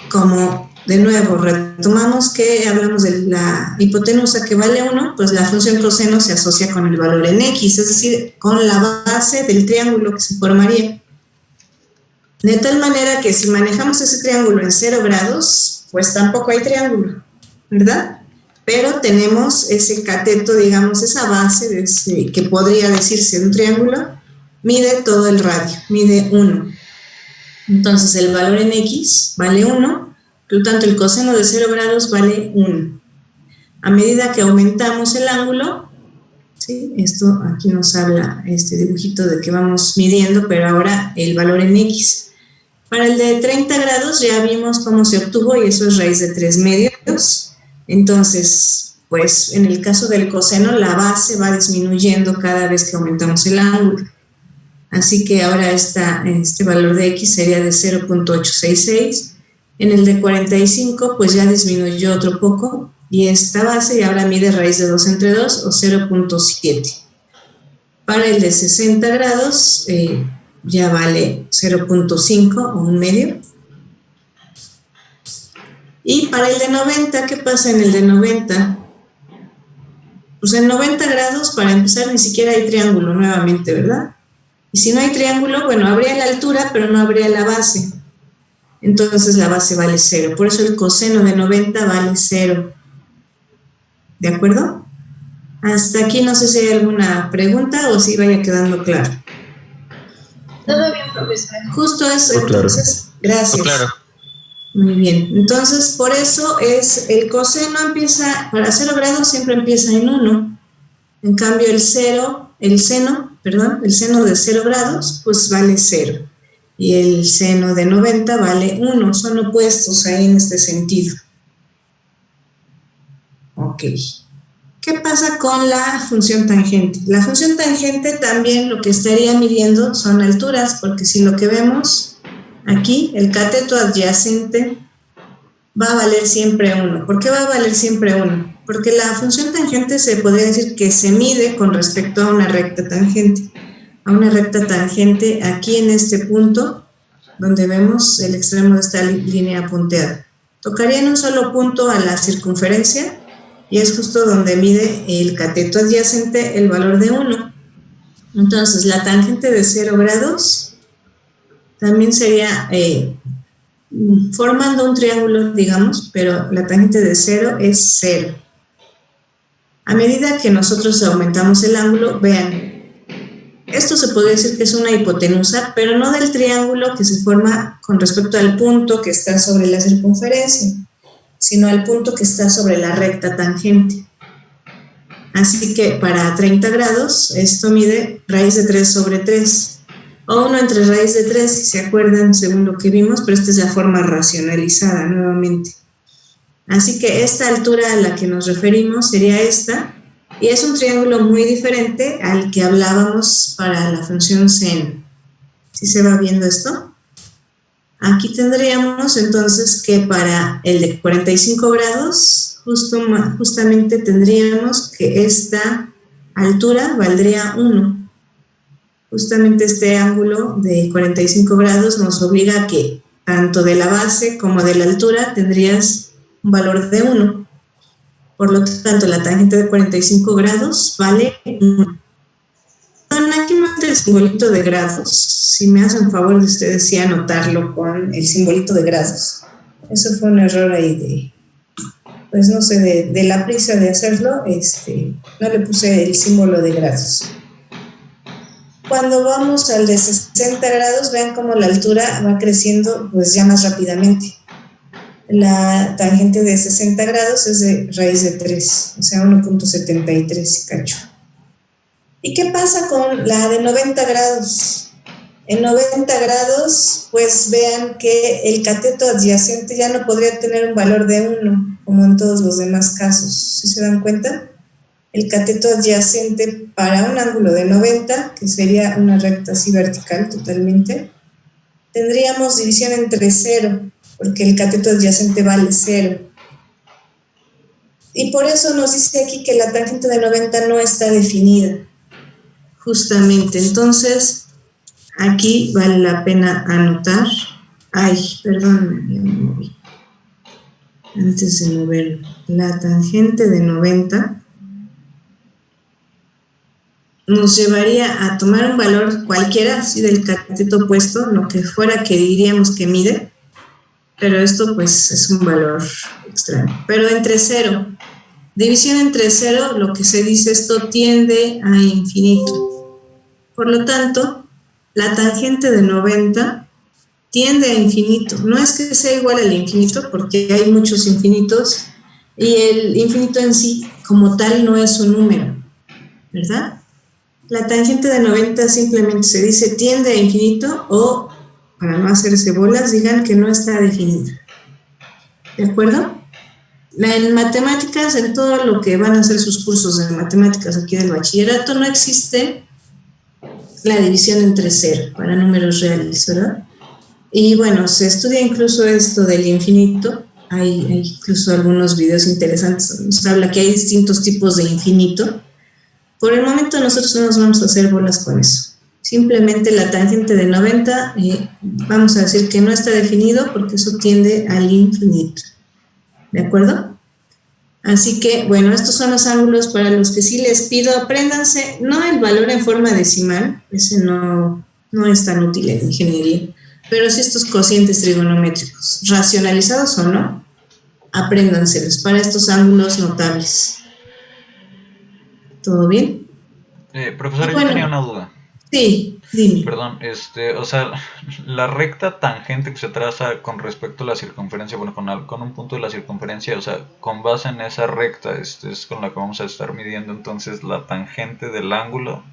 como de nuevo retomamos que hablamos de la hipotenusa que vale 1, pues la función coseno se asocia con el valor en x, es decir, con la base del triángulo que se formaría. De tal manera que si manejamos ese triángulo en 0 grados, pues tampoco hay triángulo, ¿verdad? Pero tenemos ese cateto, digamos, esa base que podría decirse un triángulo, mide todo el radio, mide 1. Entonces el valor en x vale 1, por lo tanto el coseno de 0 grados vale 1. A medida que aumentamos el ángulo, ¿sí? Esto aquí nos habla este dibujito de que vamos midiendo, pero ahora el valor en x. Para el de 30 grados ya vimos cómo se obtuvo y eso es raíz de 3 medios. Entonces, pues en el caso del coseno la base va disminuyendo cada vez que aumentamos el ángulo. Así que ahora este valor de x sería de 0.866. En el de 45 pues ya disminuyó otro poco y esta base y ahora mide raíz de 2 entre 2 o 0.7. Para el de 60 grados ya vale 0.5 o 1 medio. Y para el de 90, ¿qué pasa en el de 90? Pues en 90 grados, para empezar, ni siquiera hay triángulo nuevamente, ¿verdad? Y si no hay triángulo, bueno, habría la altura, pero no habría la base. Entonces la base vale 0. Por eso el coseno de 90 vale 0. ¿De acuerdo? Hasta aquí no sé si hay alguna pregunta o si vaya quedando claro. Todo bien, profesora. Justo eso, entonces, gracias. Claro. Muy bien, entonces por eso es el coseno empieza, para 0 grados siempre empieza en 1. En cambio el seno de 0 grados, pues vale 0. Y el seno de 90 vale 1. Son opuestos ahí en este sentido. Ok. ¿Qué pasa con la función tangente? La función tangente también lo que estaría midiendo son alturas, porque si lo que vemos aquí, el cateto adyacente va a valer siempre 1. ¿Por qué va a valer siempre 1? Porque la función tangente se podría decir que se mide con respecto a una recta tangente. A una recta tangente aquí en este punto, donde vemos el extremo de esta línea punteada. Tocaría en un solo punto a la circunferencia y es justo donde mide el cateto adyacente el valor de 1. Entonces, la tangente de 0 grados también sería formando un triángulo, digamos, pero la tangente de 0 es 0. A medida que nosotros aumentamos el ángulo, vean, esto se podría decir que es una hipotenusa, pero no del triángulo que se forma con respecto al punto que está sobre la circunferencia, sino al punto que está sobre la recta tangente. Así que para 30 grados, esto mide raíz de 3 sobre 3, o 1 entre raíz de 3, si se acuerdan, según lo que vimos, pero esta es la forma racionalizada nuevamente. Así que esta altura a la que nos referimos sería esta, y es un triángulo muy diferente al que hablábamos para la función seno. ¿Sí se va viendo esto? Aquí tendríamos entonces que para el de 45 grados, justamente tendríamos que esta altura valdría 1. Justamente este ángulo de 45 grados nos obliga a que tanto de la base como de la altura tendrías un valor de 1. Por lo tanto, la tangente de 45 grados vale 1. Aquí manda el simbolito de grados. Si me hacen favor de ustedes, sí anotarlo con el simbolito de grados. Eso fue un error ahí pues no sé, de la prisa de hacerlo, no le puse el símbolo de grados. Cuando vamos al de 60 grados, vean cómo la altura va creciendo pues ya más rápidamente. La tangente de 60 grados es de raíz de 3, o sea, 1.73 cacho. ¿Y qué pasa con la de 90 grados? En 90 grados, pues vean que el cateto adyacente ya no podría tener un valor de 1, como en todos los demás casos. ¿Sí se dan cuenta? El cateto adyacente para un ángulo de 90, que sería una recta así vertical totalmente, tendríamos división entre 0, porque el cateto adyacente vale 0. Y por eso nos dice aquí que la tangente de 90 no está definida. Justamente, entonces, aquí vale la pena anotar. Ay, perdón, ya me moví. Antes de moverlo, la tangente de 90 nos llevaría a tomar un valor cualquiera, así del cateto opuesto, lo que fuera que diríamos que mide, pero esto pues es un valor extraño. Pero entre 0, división entre 0, lo que se dice, esto tiende a infinito. Por lo tanto, la tangente de 90 tiende a infinito. No es que sea igual al infinito, porque hay muchos infinitos, y el infinito en sí, como tal, no es un número, ¿verdad? La tangente de 90 simplemente se dice tiende a infinito, o, para no hacerse bolas, digan que no está definida. ¿De acuerdo? En matemáticas, en todo lo que van a hacer sus cursos de matemáticas aquí del bachillerato, no existe la división entre 0 para números reales, ¿verdad? Y bueno, se estudia incluso esto del infinito. Hay incluso algunos videos interesantes. Nos habla que hay distintos tipos de infinito. Por el momento nosotros no nos vamos a hacer bolas con eso. Simplemente la tangente de 90, vamos a decir que no está definido porque eso tiende al infinito. ¿De acuerdo? Así que, bueno, estos son los ángulos para los que sí les pido, apréndanse, no el valor en forma decimal, ese no es tan útil en ingeniería, pero sí estos cocientes trigonométricos, racionalizados o no, apréndanselos para estos ángulos notables. ¿Todo bien? Profesora, bueno, yo tenía una duda. Sí, dime. Perdón, o sea, la recta tangente que se traza con respecto a la circunferencia, bueno, con un punto de la circunferencia, o sea, con base en esa recta, es con la que vamos a estar midiendo entonces la tangente del ángulo.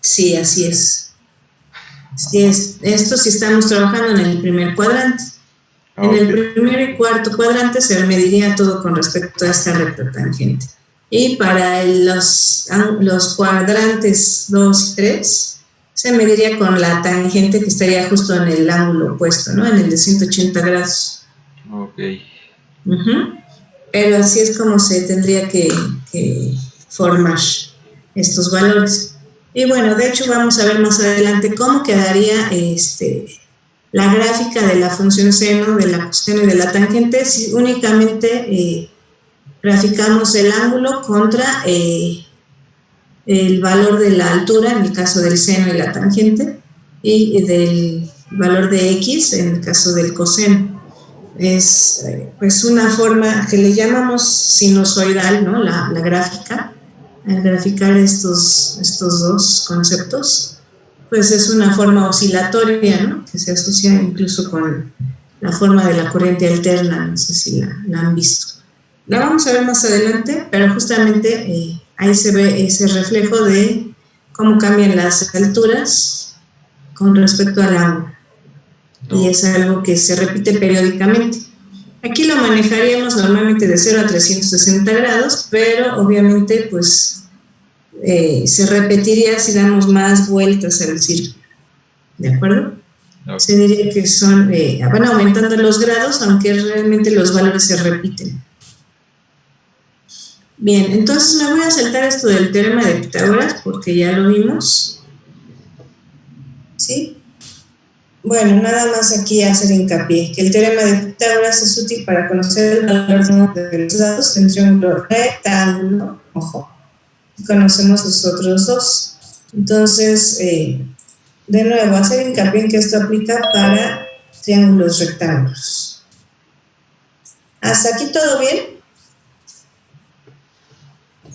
Sí, así es. Así es. Esto sí estamos trabajando en el primer cuadrante. En el primer y cuarto cuadrante se mediría todo con respecto a esta recta tangente. Y para los cuadrantes 2 y 3 se mediría con la tangente que estaría justo en el ángulo opuesto, ¿no? En el de 180 grados. Ok. Pero así es como se tendría que formar estos valores. Y bueno, de hecho vamos a ver más adelante cómo quedaría la gráfica de la función seno, de la coseno y de la tangente si únicamente graficamos el ángulo contra el valor de la altura en el caso del seno y la tangente y del valor de x en el caso del coseno. Es pues una forma que le llamamos sinusoidal, ¿no? La gráfica. Al graficar estos dos conceptos, pues es una forma oscilatoria, ¿no? Que se asocia incluso con la forma de la corriente alterna, no sé si la han visto. La vamos a ver más adelante, pero justamente ahí se ve ese reflejo de cómo cambian las alturas con respecto al ángulo. Y es algo que se repite periódicamente. Aquí lo manejaríamos normalmente de 0 a 360 grados, pero obviamente pues se repetiría si damos más vueltas al círculo. ¿De acuerdo? Okay. Se diría que van aumentando los grados, aunque realmente los valores se repiten. Bien, entonces me voy a saltar esto del teorema de Pitágoras porque ya lo vimos. ¿Sí? bueno, nada más aquí hacer hincapié que el teorema de Pitágoras es útil para conocer el valor de los datos de un triángulo rectángulo, ojo, y conocemos los otros dos. Entonces, de nuevo, hacer hincapié en que esto aplica para triángulos rectángulos. ¿Hasta aquí todo bien?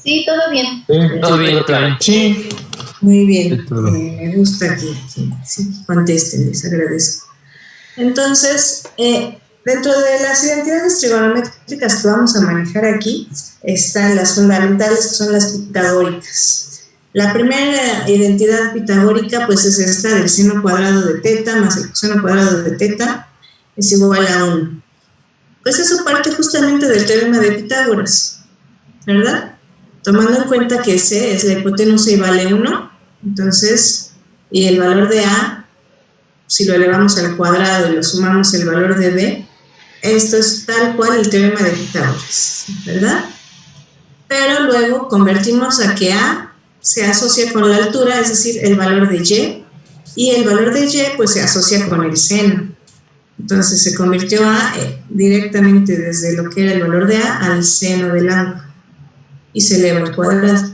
Sí, todo bien. Todo bien, claro. Sí. Muy bien, me gusta que sí contesten, les agradezco. Entonces, dentro de las identidades trigonométricas que vamos a manejar aquí, están las fundamentales, que son las pitagóricas. La primera identidad pitagórica, pues es esta del seno cuadrado de teta más el coseno cuadrado de teta es igual a 1. Pues eso parte justamente del teorema de Pitágoras, ¿verdad? Tomando en cuenta que C es la hipotenusa y vale 1, entonces, y el valor de A, si lo elevamos al cuadrado y lo sumamos el valor de B, esto es tal cual el teorema de Pitágoras, ¿verdad? Pero luego convertimos a que A se asocia con la altura, es decir, el valor de y el valor de Y pues se asocia con el seno. Entonces se convirtió A directamente desde lo que era el valor de A al seno del ángulo y se eleva al cuadrado.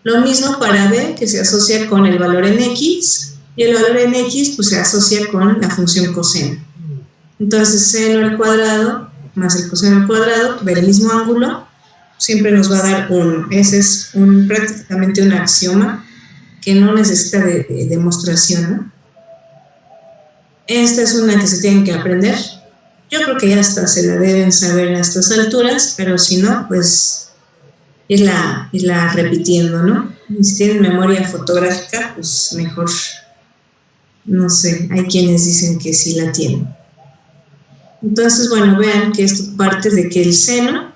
Lo mismo para B, que se asocia con el valor en X, y el valor en X pues se asocia con la función coseno. Entonces seno al cuadrado más el coseno al cuadrado del mismo ángulo siempre nos va a dar 1. Ese es prácticamente un axioma que no necesita de demostración, ¿no? Esta es una que se tienen que aprender. Yo creo que ya hasta se la deben saber a estas alturas, pero si no, pues irla repitiendo, ¿no? Y si tienen memoria fotográfica, pues mejor. No sé, hay quienes dicen que sí la tienen. Entonces, bueno, vean que esto parte de que el seno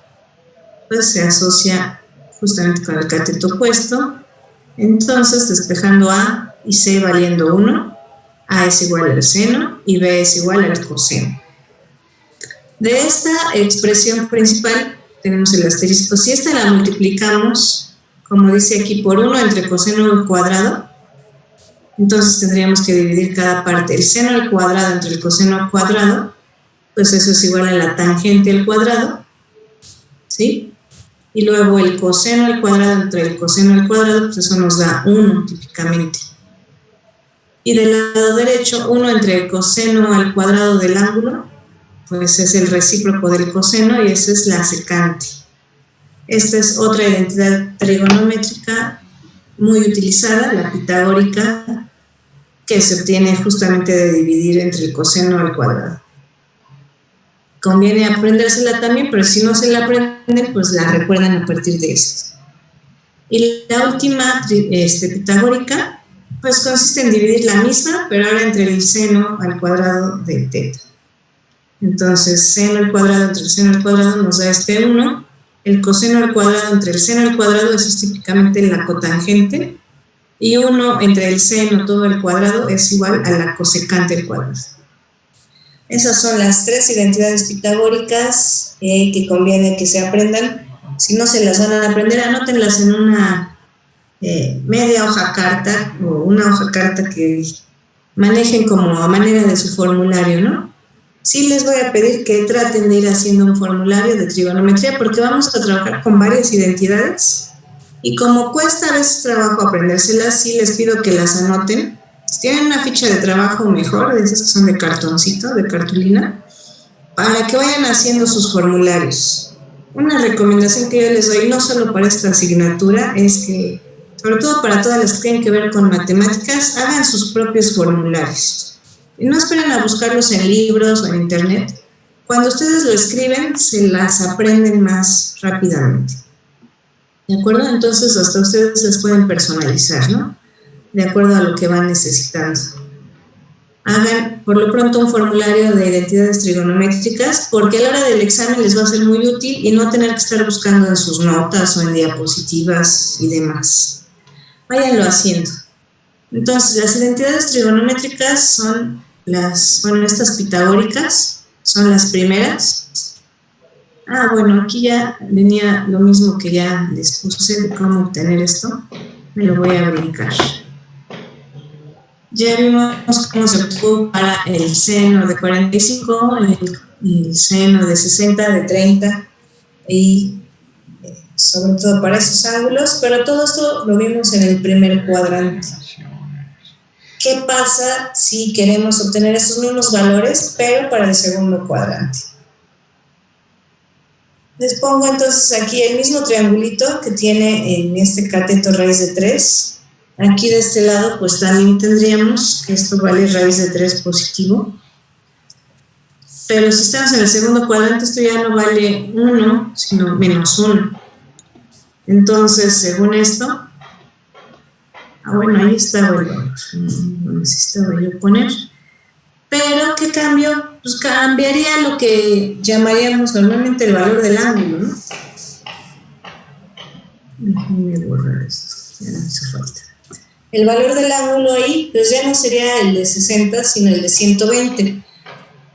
pues se asocia justamente con el cateto opuesto. Entonces, despejando A y C valiendo 1, A es igual al seno y B es igual al coseno. De esta expresión principal tenemos el asterisco. Si esta la multiplicamos, como dice aquí, por 1 entre coseno al cuadrado, entonces tendríamos que dividir cada parte. El seno al cuadrado entre el coseno al cuadrado, pues eso es igual a la tangente al cuadrado, ¿sí? Y luego el coseno al cuadrado entre el coseno al cuadrado, pues eso nos da 1 típicamente. Y del lado derecho, 1 entre el coseno al cuadrado del ángulo, pues es el recíproco del coseno y esa es la secante. Esta es otra identidad trigonométrica muy utilizada, la pitagórica, que se obtiene justamente de dividir entre el coseno al cuadrado. Conviene aprendérsela también, pero si no se la aprenden, pues la recuerdan a partir de esto. Y la última pitagórica, pues consiste en dividir la misma, pero ahora entre el seno al cuadrado de teta. Entonces, seno al cuadrado entre el seno al cuadrado nos da este 1. El coseno al cuadrado entre el seno al cuadrado, eso es típicamente la cotangente. Y 1 entre el seno todo al cuadrado es igual a la cosecante al cuadrado. Esas son las 3 identidades pitagóricas que conviene que se aprendan. Si no se las van a aprender, anótenlas en una media hoja carta o una hoja carta que manejen como a manera de su formulario, ¿no? Sí les voy a pedir que traten de ir haciendo un formulario de trigonometría porque vamos a trabajar con varias identidades y como cuesta a veces trabajo aprendérselas, sí les pido que las anoten. Si tienen una ficha de trabajo mejor, de esas que son de cartoncito, de cartulina, para que vayan haciendo sus formularios. Una recomendación que yo les doy, no solo para esta asignatura, es que, sobre todo para todas las que tienen que ver con matemáticas, hagan sus propios formularios. Y no esperen a buscarlos en libros o en internet. Cuando ustedes lo escriben, se las aprenden más rápidamente. ¿De acuerdo? Entonces, hasta ustedes les pueden personalizar, ¿no? De acuerdo a lo que van necesitando. Hagan por lo pronto un formulario de identidades trigonométricas porque a la hora del examen les va a ser muy útil y no tener que estar buscando en sus notas o en diapositivas y demás. Váyanlo haciendo. Entonces, las identidades trigonométricas son estas pitagóricas, son las primeras. Bueno, aquí ya venía lo mismo que ya les puse de cómo obtener esto. Me lo voy a brincar. Ya vimos cómo se obtuvo para el seno de 45, el seno de 60, de 30 y sobre todo para esos ángulos, pero todo esto lo vimos en el primer cuadrante. ¿Qué pasa si queremos obtener estos mismos valores, pero para el segundo cuadrante? Les pongo entonces aquí el mismo triangulito que tiene en este cateto raíz de 3. Aquí de este lado pues también tendríamos que esto vale raíz de 3 positivo. Pero si estamos en el segundo cuadrante, esto ya no vale 1, sino menos 1. Entonces, según esto, bueno, ahí está, bueno, no necesitaba yo poner. Pero, ¿qué cambio? Pues cambiaría lo que llamaríamos normalmente el valor del ángulo, ¿no? Déjenme borrar esto, ya no hizo falta. El valor del ángulo ahí, pues ya no sería el de 60, sino el de 120.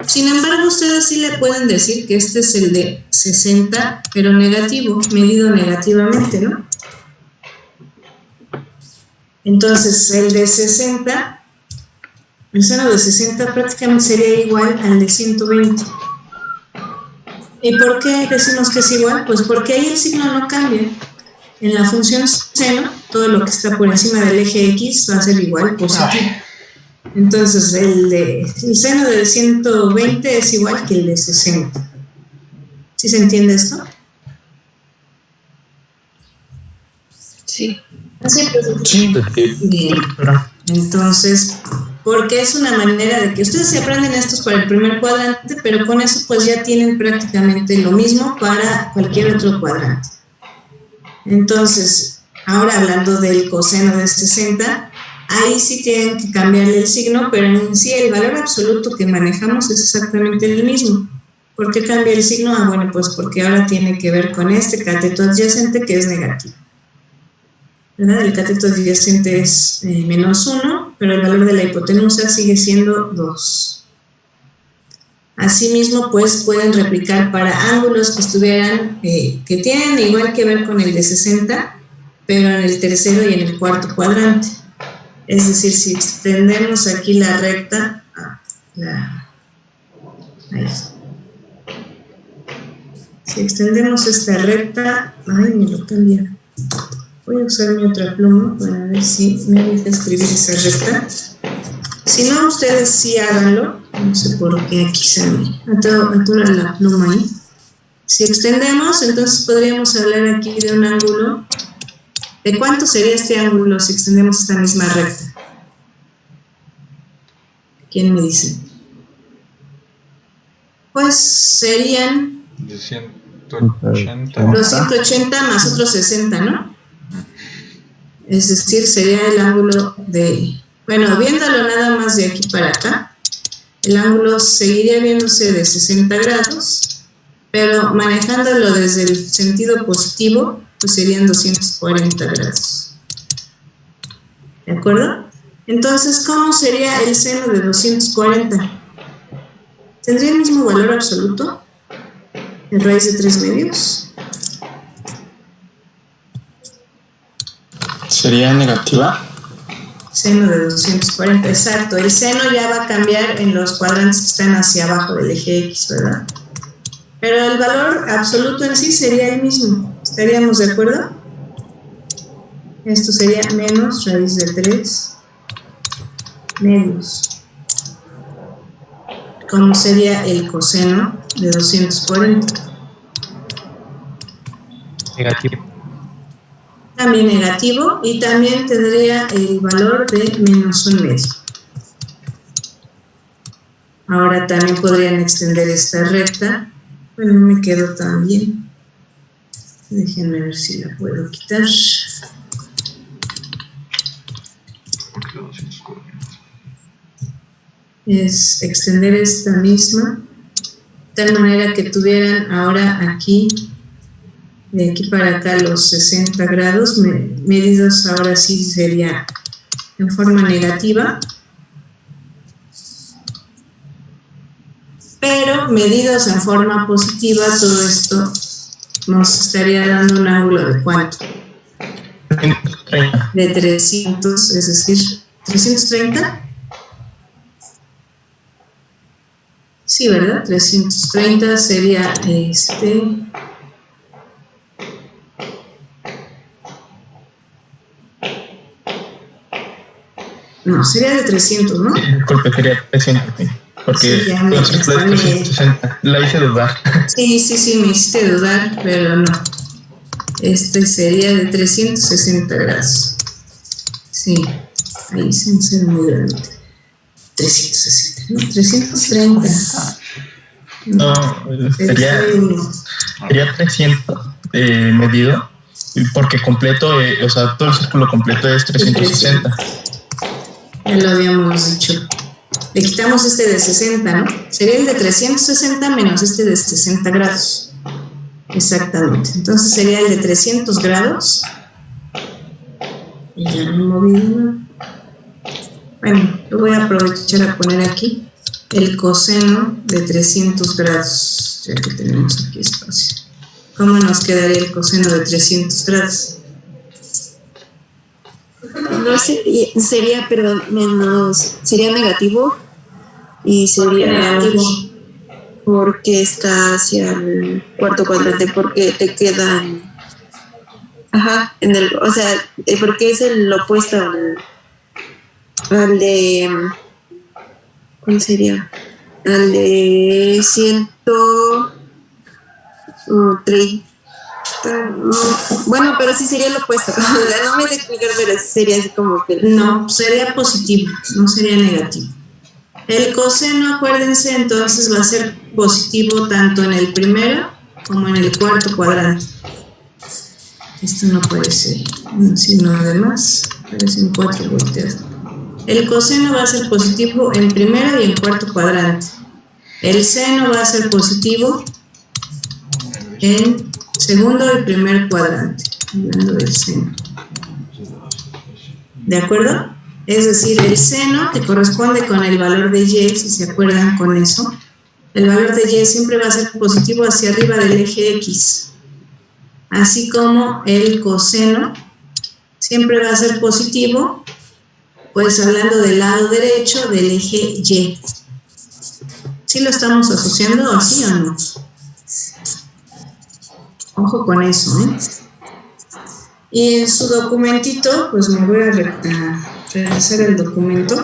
Sin embargo, ustedes sí le pueden decir que este es el de 60, pero negativo, medido negativamente, ¿no? Entonces, el de 60, el seno de 60 prácticamente sería igual al de 120. ¿Y por qué decimos que es igual? Pues porque ahí el signo no cambia. En la función seno, todo lo que está por encima del eje X va a ser igual, positivo. Entonces, el seno de 120 es igual que el de 60. ¿Sí se entiende esto? Sí. Así pues. Sí. Bien. Entonces, porque es una manera de que ustedes se aprenden estos para el primer cuadrante, pero con eso pues ya tienen prácticamente lo mismo para cualquier otro cuadrante. Entonces, ahora hablando del coseno de 60, ahí sí tienen que cambiarle el signo, pero en sí el valor absoluto que manejamos es exactamente el mismo. ¿Por qué cambia el signo? Bueno, pues porque ahora tiene que ver con este cateto adyacente que es negativo, ¿verdad? El cateto adyacente es menos 1, pero el valor de la hipotenusa sigue siendo 2. Asimismo, pues pueden replicar para ángulos que estuvieran, que tienen igual que ver con el de 60, pero en el tercero y en el cuarto cuadrante. Es decir, si extendemos aquí la recta, si extendemos esta recta, me lo cambia. Voy a usar mi otra pluma para ver si me deja escribir esa recta. Si no, ustedes sí háganlo. No sé por qué aquí se me atora la pluma ahí. Si extendemos, entonces podríamos hablar aquí de un ángulo. ¿De cuánto sería este ángulo si extendemos esta misma recta? ¿Quién me dice? Pues serían de 180. Los 180 más otros 60, ¿no? Es decir, sería el ángulo de... Bueno, viéndolo nada más de aquí para acá, el ángulo seguiría viéndose de 60 grados, pero manejándolo desde el sentido positivo, pues serían 240 grados. ¿De acuerdo? Entonces, ¿cómo sería el seno de 240? ¿Tendría el mismo valor absoluto? ¿En raíz de 3 medios? ¿Sería negativa? Seno de 240, exacto. El seno ya va a cambiar en los cuadrantes que están hacia abajo del eje X, ¿verdad? Pero el valor absoluto en sí sería el mismo. ¿Estaríamos de acuerdo? Esto sería menos raíz de 3 medios. ¿Cómo sería el coseno de 240? Negativo. También negativo, y también tendría el valor de menos 1 medio. Ahora también podrían extender esta recta. Bueno, no me quedó tan bien. Déjenme ver si la puedo quitar. Es extender esta misma, de tal manera que tuvieran ahora aquí, de aquí para acá, los 60 grados medidos. Ahora sí sería en forma negativa, pero medidos en forma positiva. Todo esto nos estaría dando un ángulo de ¿cuánto? De 300, es decir, 330. Sí, ¿verdad? 330 sería No, sería de 300, ¿no? Sí, disculpe, sería 300, sí. Porque sí, ya me, es 360. La hice dudar. Sí, me hiciste dudar, pero no. Este sería de 360 grados. Sí, ahí se me hace muy grande. 360, ¿no? 330. No, sería 300 medido, porque completo, o sea, todo el círculo completo es 360. Ya lo habíamos dicho. Le quitamos este de 60, ¿no? Sería el de 360 menos este de 60 grados. Exactamente. Entonces sería el de 300 grados. Y ya no he movido. Bueno, lo voy a aprovechar a poner aquí el coseno de 300 grados, ya que tenemos aquí espacio. ¿Cómo nos quedaría el coseno de 300 grados? No sería, perdón, sería negativo y sería negativo porque está hacia el cuarto cuadrante, porque te quedan, o sea, porque es el opuesto al de, ¿cuál sería? Al de 130. Bueno, pero sí sería lo opuesto. No me sé explicar, pero sería así como que... No, sería positivo, no sería negativo. El coseno, acuérdense, entonces va a ser positivo tanto en el primero como en el cuarto cuadrante. Esto no puede ser un signo de más, parecen 4 volteados. El coseno va a ser positivo en primero y en cuarto cuadrante. El seno va a ser positivo en segundo y primer cuadrante, hablando del seno. ¿De acuerdo? Es decir, el seno que corresponde con el valor de y, si se acuerdan con eso, el valor de y siempre va a ser positivo hacia arriba del eje X, así como el coseno siempre va a ser positivo, pues hablando del lado derecho del eje Y. ¿Sí lo estamos asociando así o no? Ojo con eso, ¿eh? Y en su documentito, pues me voy a revisar el documento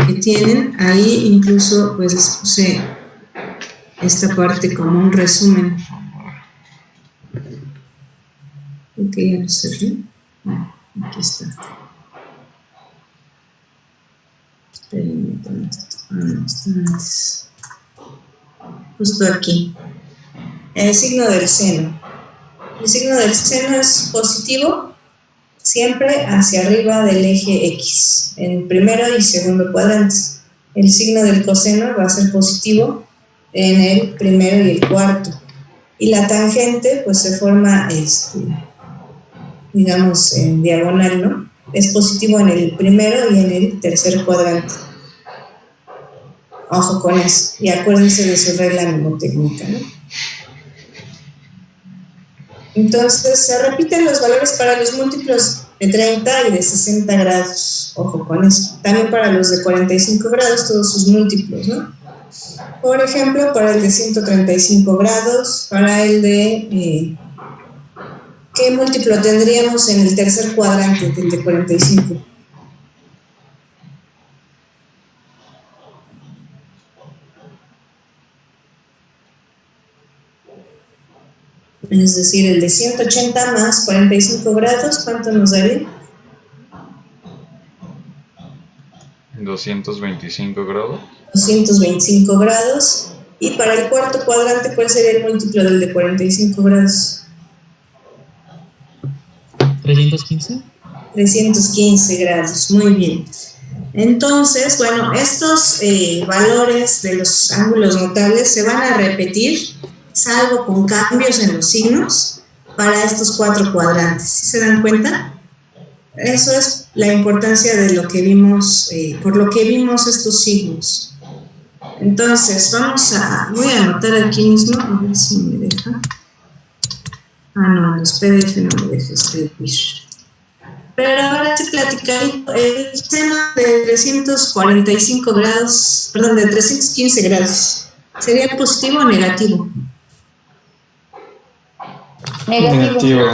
que tienen. Ahí incluso pues les puse esta parte como un resumen. Ok, ya lo cerré. Aquí está. Espérenme un tantito. No, está antes. Justo aquí. El signo del seno. El signo del seno es positivo siempre hacia arriba del eje X, en primero y segundo cuadrantes. El signo del coseno va a ser positivo en el primero y el cuarto. Y la tangente pues se forma, digamos, en diagonal, ¿no? Es positivo en el primero y en el tercer cuadrante. Ojo con eso. Y acuérdense de su regla mnemotécnica, ¿no? Entonces, se repiten los valores para los múltiplos de 30 y de 60 grados. Ojo con eso. También para los de 45 grados, todos sus múltiplos, ¿no? Por ejemplo, para el de 135 grados, para el de... ¿qué múltiplo tendríamos en el tercer cuadrante del de 45? Es decir, el de 180 más 45 grados, ¿cuánto nos daría? 225 grados. 225 grados. Y para el cuarto cuadrante, ¿cuál sería el múltiplo del de 45 grados? 315. 315 grados, muy bien. Entonces, bueno, estos valores de los ángulos notables se van a repetir, salvo con cambios en los signos, para estos 4 cuadrantes. ¿Sí se dan cuenta? Eso es la importancia de lo que vimos, por lo que vimos estos signos. Entonces, voy a anotar aquí mismo, a ver si me deja. No, los PDF no me deja escribir. Pero ahora se platica el seno de 345 grados, perdón, de 315 grados. ¿Sería positivo o negativo? Negativo.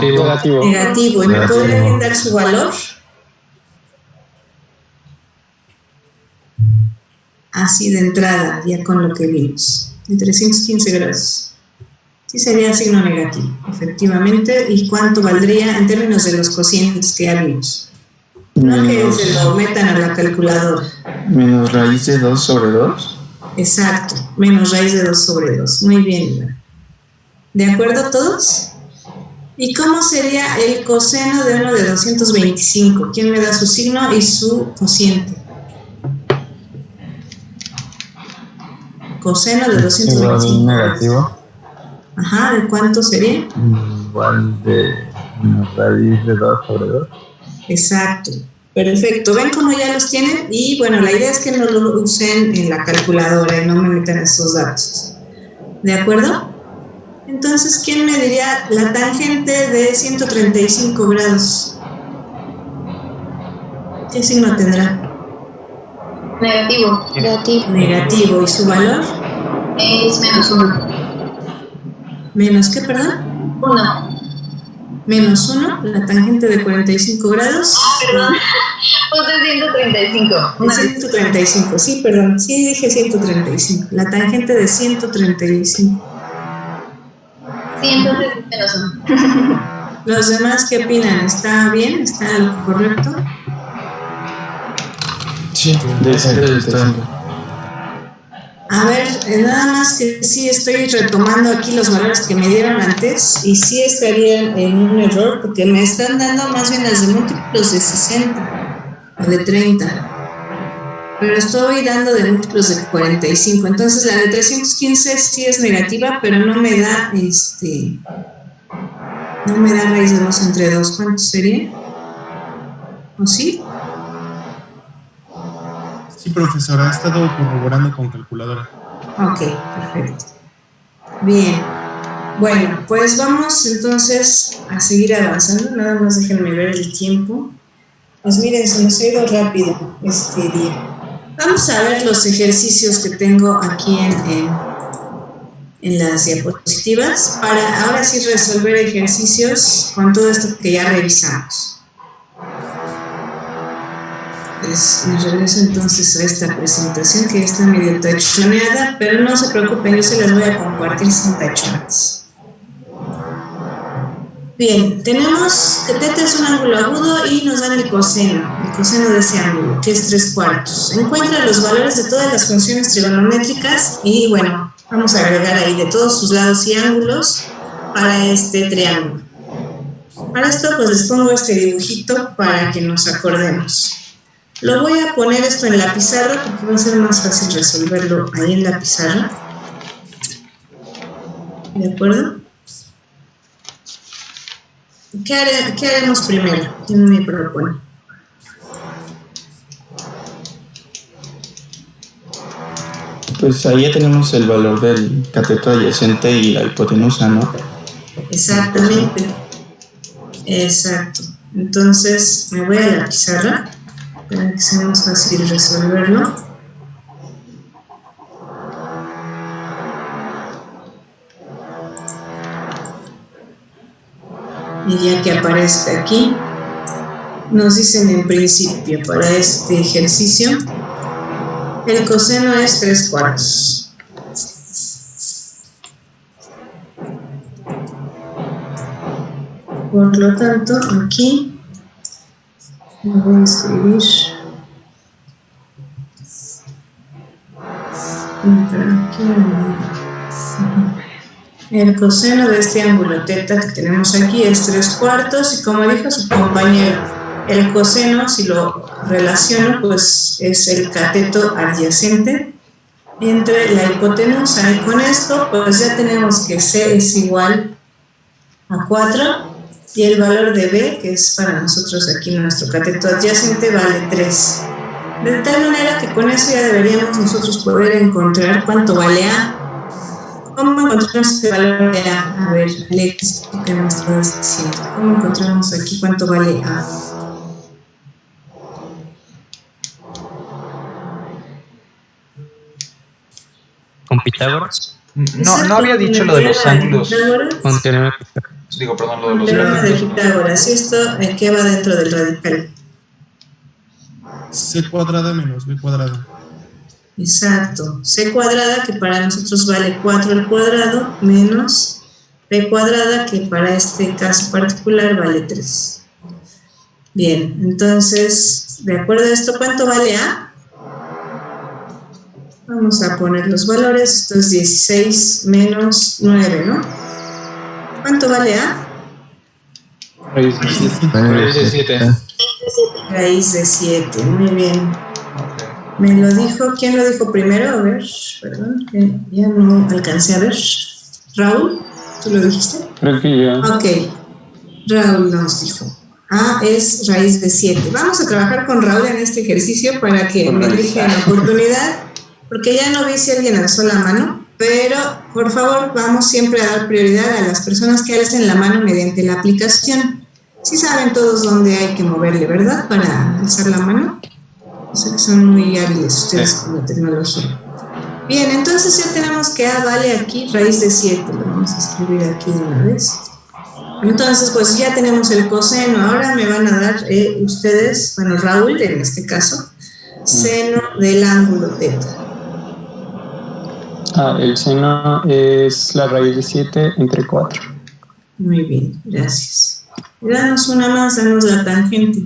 Negativo. ¿Y me podría dar su valor? Así de entrada, ya con lo que vimos. De 315 grados. Sí sería signo negativo, efectivamente. ¿Y cuánto valdría en términos de los cocientes que ya vimos? No que se lo metan a la calculadora. Menos raíz de 2 sobre 2. Exacto, menos raíz de 2 sobre 2. Muy bien. ¿De acuerdo todos? ¿Y cómo sería el coseno de 1 de 225? ¿Quién me da su signo y su cociente? Coseno de 225. Negativo. Ajá, ¿de cuánto sería? Igual de menos raíz de 2 sobre 2. Exacto. Perfecto. ¿Ven cómo ya los tienen? Y bueno, la idea es que no lo usen en la calculadora y no me metan esos datos. ¿De acuerdo? Entonces, ¿quién me diría la tangente de 135 grados? ¿Qué signo tendrá? Negativo. Negativo. ¿Y su valor? Es menos 1. ¿Menos qué, perdón? 1. Menos 1, la tangente de 45 grados. Perdón. Puse 135. 135, sí, perdón. Sí, dije 135. La tangente de 135. Sí, entonces menos 1. ¿Los demás qué opinan? ¿Está bien? ¿Está lo correcto? Sí, de 135. A ver, nada más que sí estoy retomando aquí los valores que me dieron antes y sí estarían en un error porque me están dando más bien las de múltiplos de 60 o de 30, pero estoy dando de múltiplos de 45, entonces la de 315 sí es negativa, pero no me da raíz de 2 entre 2. ¿Cuánto sería? ¿O sí? Sí, profesora, he estado corroborando con calculadora. Ok, perfecto. Bien. Bueno, pues vamos entonces a seguir avanzando. Nada más déjenme ver el tiempo. Pues miren, se nos ha ido rápido este día. Vamos a ver los ejercicios que tengo aquí en las diapositivas para ahora sí resolver ejercicios con todo esto que ya revisamos. Pues me regreso entonces a esta presentación que ya está medio tachoneada, pero no se preocupen, yo se las voy a compartir sin tachones. Bien, tenemos que θ es un ángulo agudo y nos dan el coseno de ese ángulo, que es 3/4. Encuentra los valores de todas las funciones trigonométricas y bueno, vamos a agregar ahí de todos sus lados y ángulos para este triángulo. Para esto pues les pongo este dibujito para que nos acordemos. Lo voy a poner esto en la pizarra porque va a ser más fácil resolverlo ahí en la pizarra. ¿De acuerdo? ¿Qué haremos primero? ¿Quién me propone? Pues ahí ya tenemos el valor del cateto adyacente y la hipotenusa, ¿no? Exactamente. Exacto. Entonces me voy a la pizarra para que sea más fácil resolverlo. Y ya que aparezca aquí, nos dicen en principio para este ejercicio, el coseno es 3/4. Por lo tanto, aquí lo voy a escribir. El coseno de este ángulo θ que tenemos aquí es 3/4 y como dijo su compañero, el coseno, si lo relaciono, pues es el cateto adyacente entre la hipotenusa y con esto pues ya tenemos que C es igual a 4 y el valor de B, que es para nosotros aquí nuestro cateto adyacente, vale 3. De tal manera que con eso ya deberíamos nosotros poder encontrar cuánto vale A. ¿Cómo encontramos el valor de A? A ver, Alex, ¿qué me estás diciendo? ¿Cómo encontramos aquí cuánto vale A? ¿Con Pitágoras? No había dicho lo de los ángulos. Con teorema de Pitágoras. Digo, perdón, lo de los Teorema de ángulos. Pitágoras. ¿Y esto qué va dentro del radical? C cuadrada menos B cuadrada. Exacto. C cuadrada, que para nosotros vale 4 al cuadrado, menos B cuadrada, que para este caso particular vale 3. Bien, entonces, de acuerdo a esto, ¿cuánto vale A? Vamos a poner los valores. Esto es 16 menos 9, ¿no? ¿Cuánto vale A? Raíz de 7. Raíz de 7, muy bien. Me lo dijo, ¿quién lo dijo primero? A ver, perdón, que ya no alcancé a ver. ¿Raúl? ¿Tú lo dijiste? Creo que ya. Ok, Raúl nos dijo. A es raíz de 7. Vamos a trabajar con Raúl en este ejercicio para que me deje la oportunidad, porque ya no vi si alguien alzó la mano, pero por favor vamos siempre a dar prioridad a las personas que alcen la mano mediante la aplicación. Sí saben todos dónde hay que moverle, ¿verdad? Para alzar la mano. O sea que son muy hábiles ustedes con la tecnología. Bien, entonces ya tenemos que A vale aquí raíz de 7. Lo vamos a escribir aquí de una vez. Entonces, pues ya tenemos el coseno. Ahora me van a dar ustedes, bueno, Raúl en este caso, seno del ángulo teta. El seno es la raíz de 7 entre 4. Muy bien, gracias. Danos una más, danos la tangente.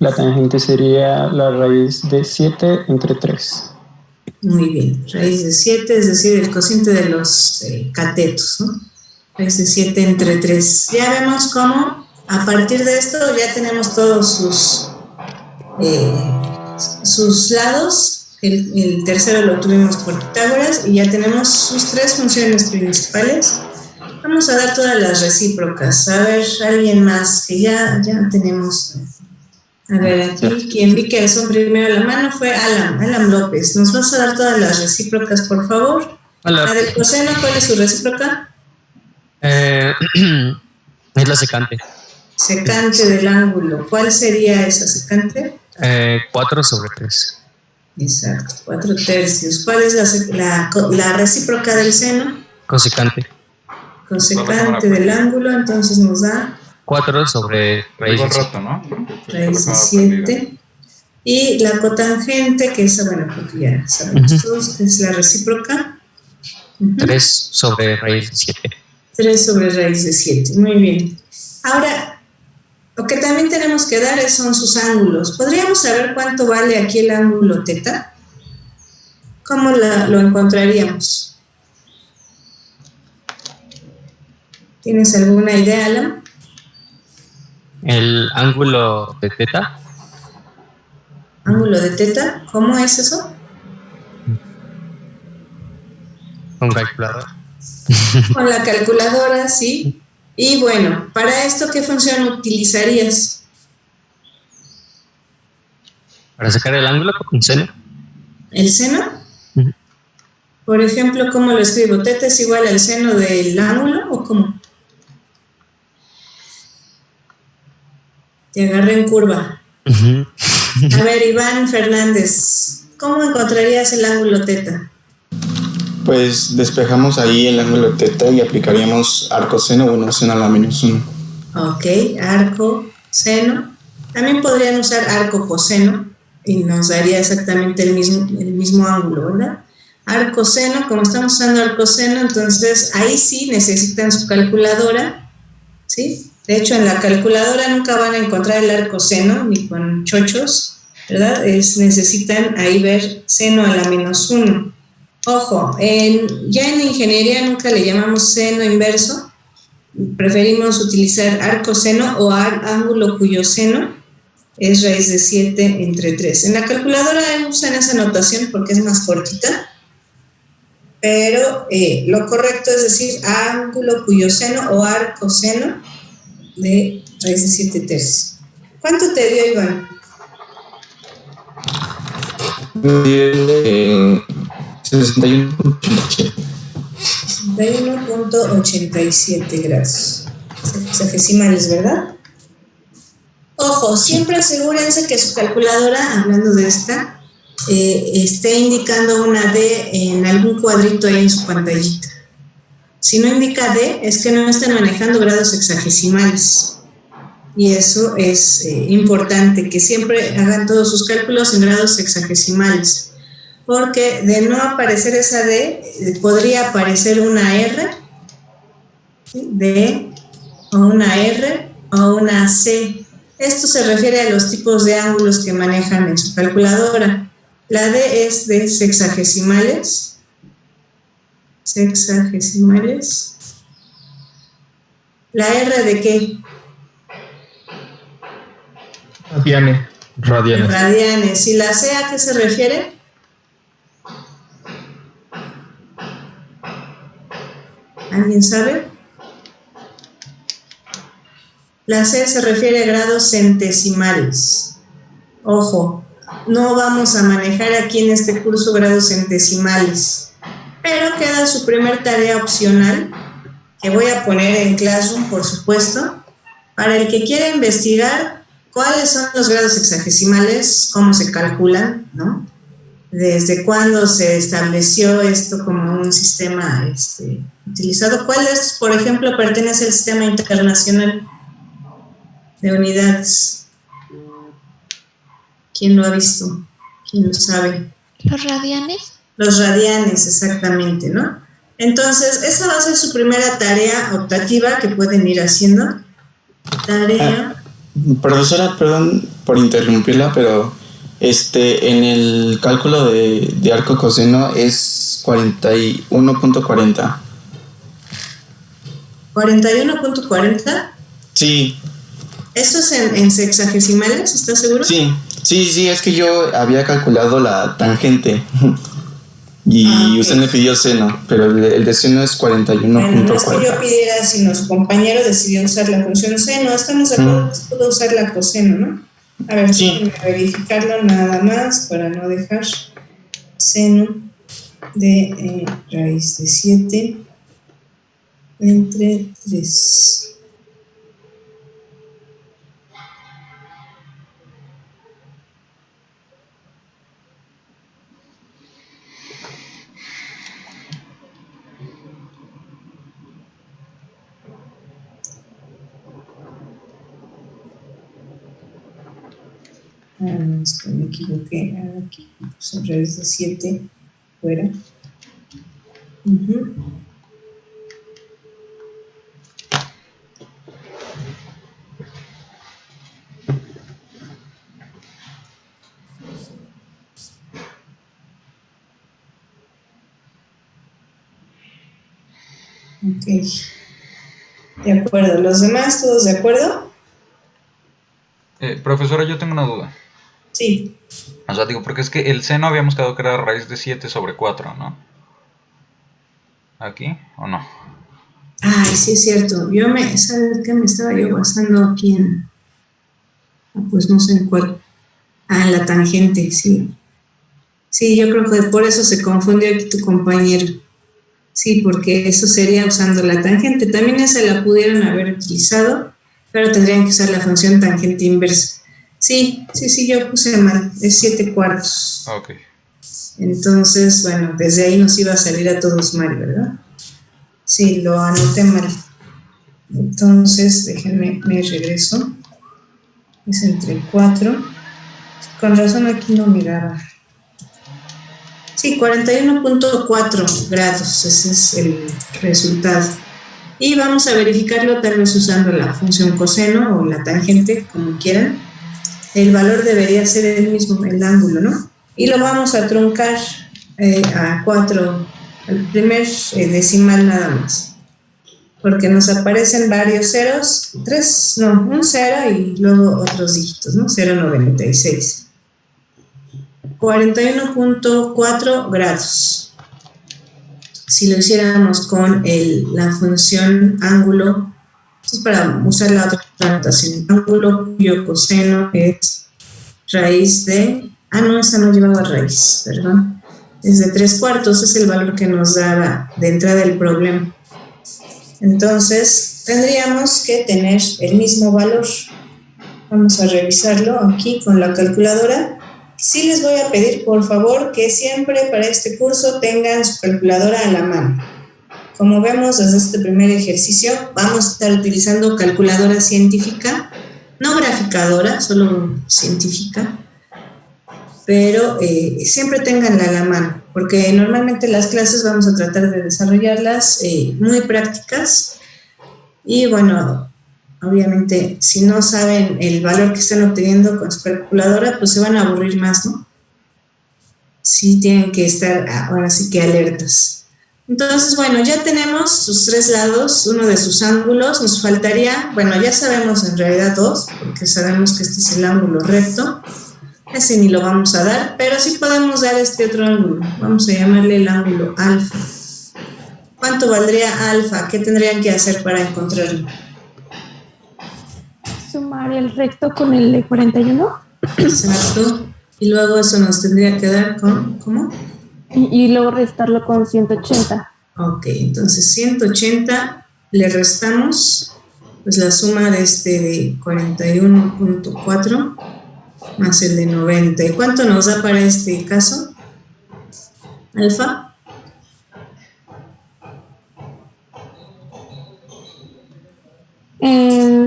La tangente sería la raíz de 7 entre 3. Muy bien, raíz de 7, es decir, el cociente de los catetos, ¿no? Raíz de 7 entre 3. Ya vemos cómo a partir de esto ya tenemos todos sus lados. El tercero lo tuvimos por Pitágoras y ya tenemos sus 3 funciones principales. Vamos a dar todas las recíprocas. A ver, alguien más que ya tenemos. A ver, aquí quien vi que alzó primero la mano fue Alan López. ¿Nos vas a dar todas las recíprocas, por favor? Hola. La del coseno, ¿cuál es su recíproca? Es la secante. Secante del ángulo. ¿Cuál sería esa secante? 4 sobre 3. Exacto, 4 tercios. ¿Cuál es la recíproca del seno? Cosecante. Cosecante del ángulo, entonces nos da 4 sobre raíz de 7. ¿no? Raíz de 7. Y la cotangente, que es, bueno, porque ya sabemos todos, es la recíproca. 3 sobre raíz de 7. 3 sobre raíz de 7, muy bien. Ahora, lo que también tenemos que dar son sus ángulos. ¿Podríamos saber cuánto vale aquí el ángulo teta? ¿Cómo lo encontraríamos? ¿Tienes alguna idea, Alan? El ángulo de teta. ¿Ángulo de teta? ¿Cómo es eso? Con calculadora. Con la calculadora, sí. Y bueno, para esto, ¿qué función utilizarías? Para sacar el ángulo con seno. ¿El seno? Por ejemplo, ¿cómo lo escribo? ¿Teta es igual al seno del ángulo o cómo? Te agarré en curva. A ver, Iván Fernández, ¿cómo encontrarías el ángulo teta? Pues despejamos ahí el ángulo teta y aplicaríamos arco seno, bueno, seno a la menos 1. Ok, arco, seno. También podrían usar arco coseno y nos daría exactamente el mismo ángulo, ¿verdad? Arco seno, como estamos usando arco seno, entonces ahí sí necesitan su calculadora, ¿sí? De hecho, en la calculadora nunca van a encontrar el arco seno, ni con chochos, ¿verdad? Necesitan ahí ver seno a la menos 1. Ojo, ya en ingeniería nunca le llamamos seno inverso, preferimos utilizar arco seno o ángulo cuyo seno es raíz de 7 entre 3. En la calculadora usan esa notación porque es más cortita, pero lo correcto es decir ángulo cuyo seno o arco seno de raíz de 7 tercios. ¿Cuánto te dio, Iván? 61.87 grados. Sexagesimales, ¿verdad? Ojo, siempre asegúrense que su calculadora, hablando de esta, esté indicando una D en algún cuadrito ahí en su pantallita. Si no indica D, es que no están manejando grados sexagesimales. Y eso es importante, que siempre hagan todos sus cálculos en grados sexagesimales. Porque de no aparecer esa D, podría aparecer una R, ¿sí? D, o una R, o una C. Esto se refiere a los tipos de ángulos que manejan en su calculadora. La D es de sexagesimales. Sexagesimales. ¿La R de qué? Radianes. Radianes. ¿Y la C a qué se refiere? ¿Alguien sabe? La C se refiere a grados centesimales. Ojo, no vamos a manejar aquí en este curso grados centesimales, pero queda su primer tarea opcional, que voy a poner en Classroom, por supuesto, para el que quiera investigar cuáles son los grados sexagesimales, cómo se calculan, ¿no? Desde cuándo se estableció esto como un sistema utilizado. ¿Cuál de estos, por ejemplo, pertenece al sistema internacional de unidades? ¿Quién lo ha visto? ¿Quién lo sabe? ¿Los radianes? Los radianes, exactamente, ¿no? Entonces, esa va a ser su primera tarea optativa que pueden ir haciendo. Tarea. Profesora, perdón por interrumpirla, pero en el cálculo de arco coseno es 41.40. ¿41.40? Sí. ¿Eso es en sexagesimales? ¿Estás seguro? Sí, es que yo había calculado la tangente y usted me pidió seno, pero el de seno es 41.40. Bueno, no es que yo pidiera, sino su compañero decidió usar la función seno. Estamos de acuerdo que se puede usar la coseno, ¿no? A ver, déjenme verificarlo nada más para no dejar. Seno de raíz de 7 entre 3. Es que me equivoqué aquí, pues en raíz de 7 fuera. Ok. De acuerdo. ¿Los demás todos de acuerdo? Profesora, yo tengo una duda. Sí. O sea, digo, porque es que el seno habíamos quedado que era raíz de 7 sobre 4, ¿no? ¿Aquí o no? Ay, sí es cierto. ¿Sabes qué? Me estaba yo basando aquí en... pues no sé en cuál. En la tangente, sí. Sí, yo creo que por eso se confundió aquí tu compañero. Sí, porque eso sería usando la tangente. También esa la pudieron haber utilizado, pero tendrían que usar la función tangente inversa. Sí, yo puse mal, es 7/4. Ok. Entonces, bueno, desde ahí nos iba a salir a todos mal, ¿verdad? Sí, lo anoté mal. Entonces, déjenme, me regreso. Es entre 4. Con razón aquí no miraba. Sí, 41.4 grados, ese es el resultado. Y vamos a verificarlo tal vez usando la función coseno o la tangente, como quieran. El valor debería ser el mismo, el ángulo, ¿no? Y lo vamos a truncar a 4, al primer decimal nada más. Porque nos aparecen varios ceros, un 0 y luego otros dígitos, ¿no? 0.96. 41.4 grados. Si lo hiciéramos con la función ángulo, esto es para usar la otra notación, ángulo cuyo coseno es raíz de... no, esa no llevaba raíz, perdón. Es de 3/4, es el valor que nos da de entrada el problema. Entonces, tendríamos que tener el mismo valor. Vamos a revisarlo aquí con la calculadora. sí les voy a pedir, por favor, que siempre para este curso tengan su calculadora a la mano. Como vemos desde este primer ejercicio, vamos a estar utilizando calculadora científica, no graficadora, solo científica, pero siempre tenganla a la mano, porque normalmente las clases vamos a tratar de desarrollarlas muy prácticas y bueno, obviamente si no saben el valor que están obteniendo con su calculadora, pues se van a aburrir más, ¿no? Sí tienen que estar ahora sí que alertas. Entonces, bueno, ya tenemos sus 3 lados, uno de sus ángulos, nos faltaría, bueno, ya sabemos en realidad 2, porque sabemos que este es el ángulo recto, ese ni lo vamos a dar, pero sí podemos dar este otro ángulo, vamos a llamarle el ángulo alfa. ¿Cuánto valdría alfa? ¿Qué tendrían que hacer para encontrarlo? Sumar el recto con el de 41. Exacto, y luego eso nos tendría que dar con, ¿cómo? Y luego restarlo con 180. Ok, entonces 180 le restamos pues la suma de este de 41.4 más el de 90. ¿Y cuánto nos da para este caso? Alfa.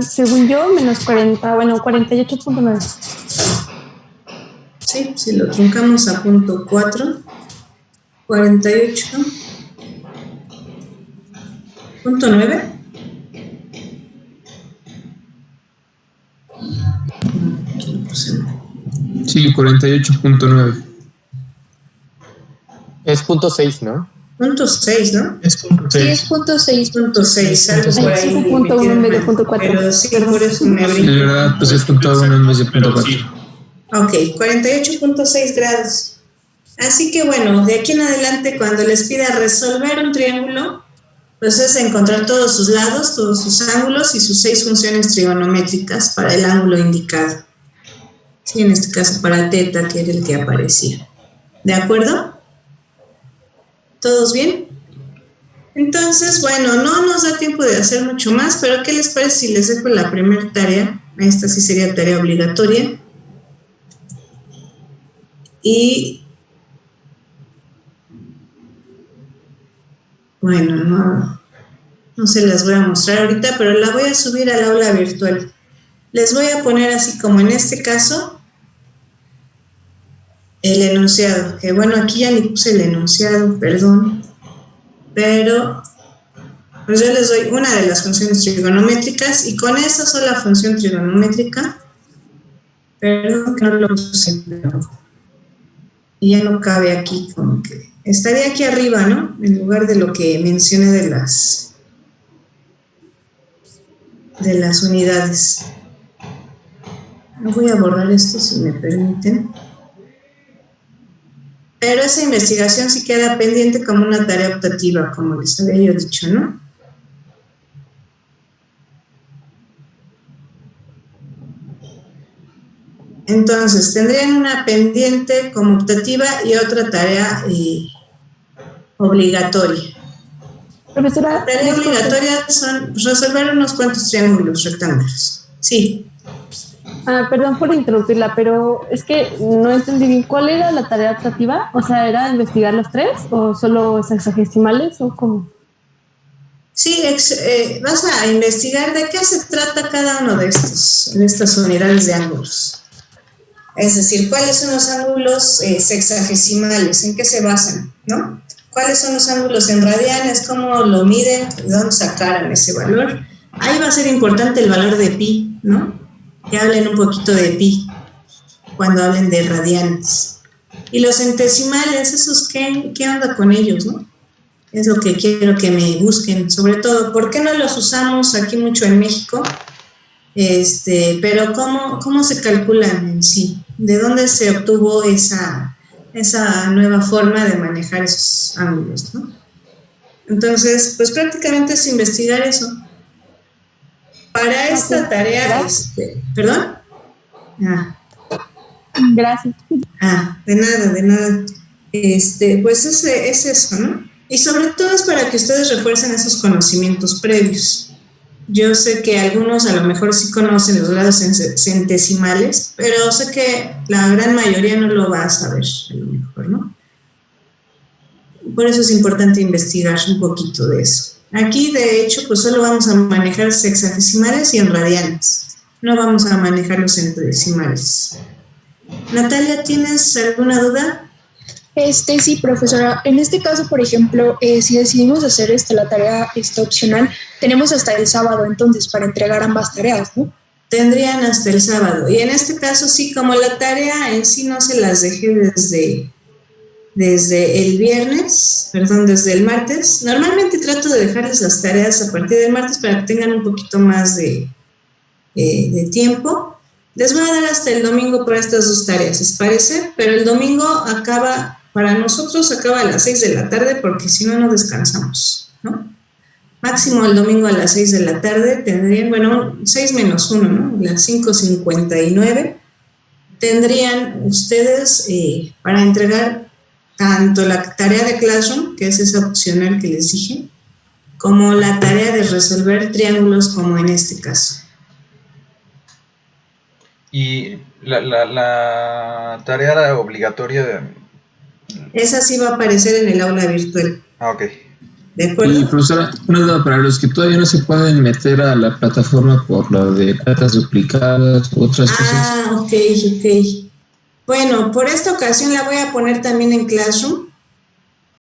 Según yo, menos 40, bueno, 48.9. Sí, si lo truncamos a punto 4, 48.9. Sí, 48.9. Es punto 6, ¿no? Punto 6, ¿no? Es punto 6. Sí, es punto 6. Punto 6, algo por ahí. 5.1 en vez de punto 4. Pero sí, por eso me De brinco. verdad, pues es punto 1 en vez de punto 4. Ok, 48.6 grados. Así que bueno, de aquí en adelante cuando les pida resolver un triángulo, pues es encontrar todos sus lados, todos sus ángulos y sus 6 funciones trigonométricas para el ángulo indicado. Sí, en este caso para teta, que era el que aparecía. ¿De acuerdo? ¿Todos bien? Entonces, bueno, no nos da tiempo de hacer mucho más, pero ¿qué les parece si les dejo la primera tarea? Esta sí sería tarea obligatoria. Y bueno, no se las voy a mostrar ahorita, pero la voy a subir al aula virtual. Les voy a poner así como en este caso el enunciado, que bueno, aquí ya ni puse el enunciado, perdón, pero pues yo les doy una de las funciones trigonométricas y con esa sola función trigonométrica, perdón que no lo puse, pero ya no cabe aquí, como que estaría aquí arriba, ¿no? En lugar de lo que mencioné de las unidades. Voy a borrar esto si me permiten. Pero esa investigación sí queda pendiente como una tarea optativa, como les había yo dicho, ¿no? Entonces, tendrían una pendiente como optativa y otra tarea obligatoria. Profesora, la tarea obligatoria son resolver unos cuantos triángulos rectángulos. Sí. Perdón por interrumpirla, pero es que no entendí bien. ¿Cuál era la tarea optativa? O sea, ¿era investigar los 3 o solo sexagesimales o cómo? Sí, vas a investigar de qué se trata cada uno de estas unidades de ángulos. Es decir, ¿cuáles son los ángulos sexagesimales? ¿En qué se basan? ¿No? ¿Cuáles son los ángulos en radianes? ¿Cómo lo miden? ¿De dónde sacaron ese valor? Ahí va a ser importante el valor de pi, ¿no? Que hablen un poquito de pi cuando hablen de radianes. Y los centesimales, esos, ¿qué onda con ellos, no? Es lo que quiero que me busquen, sobre todo, ¿por qué no los usamos aquí mucho en México? Pero ¿cómo se calculan en sí? ¿De dónde se obtuvo esa nueva forma de manejar esos ángulos, ¿no? Entonces, pues prácticamente es investigar eso. Para esta tarea, ¿perdón? Gracias. De nada. Pues es eso, ¿no? Y sobre todo es para que ustedes refuercen esos conocimientos previos. Yo sé que algunos a lo mejor sí conocen los grados centesimales, pero sé que la gran mayoría no lo va a saber, a lo mejor, ¿no? Por eso es importante investigar un poquito de eso. Aquí, de hecho, pues solo vamos a manejar sexagesimales y en radianes. No vamos a manejar los centesimales. Natalia, ¿tienes alguna duda? Sí, profesora. En este caso, por ejemplo, si decidimos hacer la tarea opcional, tenemos hasta el sábado entonces para entregar ambas tareas, ¿no? Tendrían hasta el sábado. Y en este caso sí, como la tarea en sí no se las dejé desde el viernes, desde el martes. Normalmente trato de dejarles las tareas a partir del martes para que tengan un poquito más de tiempo. Les voy a dar hasta el domingo para estas dos tareas, ¿les parece? Pero el domingo para nosotros acaba a las 6 de la tarde porque si no, no descansamos, ¿no? Máximo el domingo a las 6 de la tarde tendrían, 6 menos 1, ¿no? Las 5:59. Tendrían ustedes para entregar tanto la tarea de Classroom, que es esa opcional que les dije, como la tarea de resolver triángulos como en este caso. Y la tarea obligatoria esa sí va a aparecer en el aula virtual. Ok. ¿De acuerdo? Y profesora, una duda para los que todavía no se pueden meter a la plataforma por lo de cartas duplicadas u otras cosas. Ok. Bueno, por esta ocasión la voy a poner también en Classroom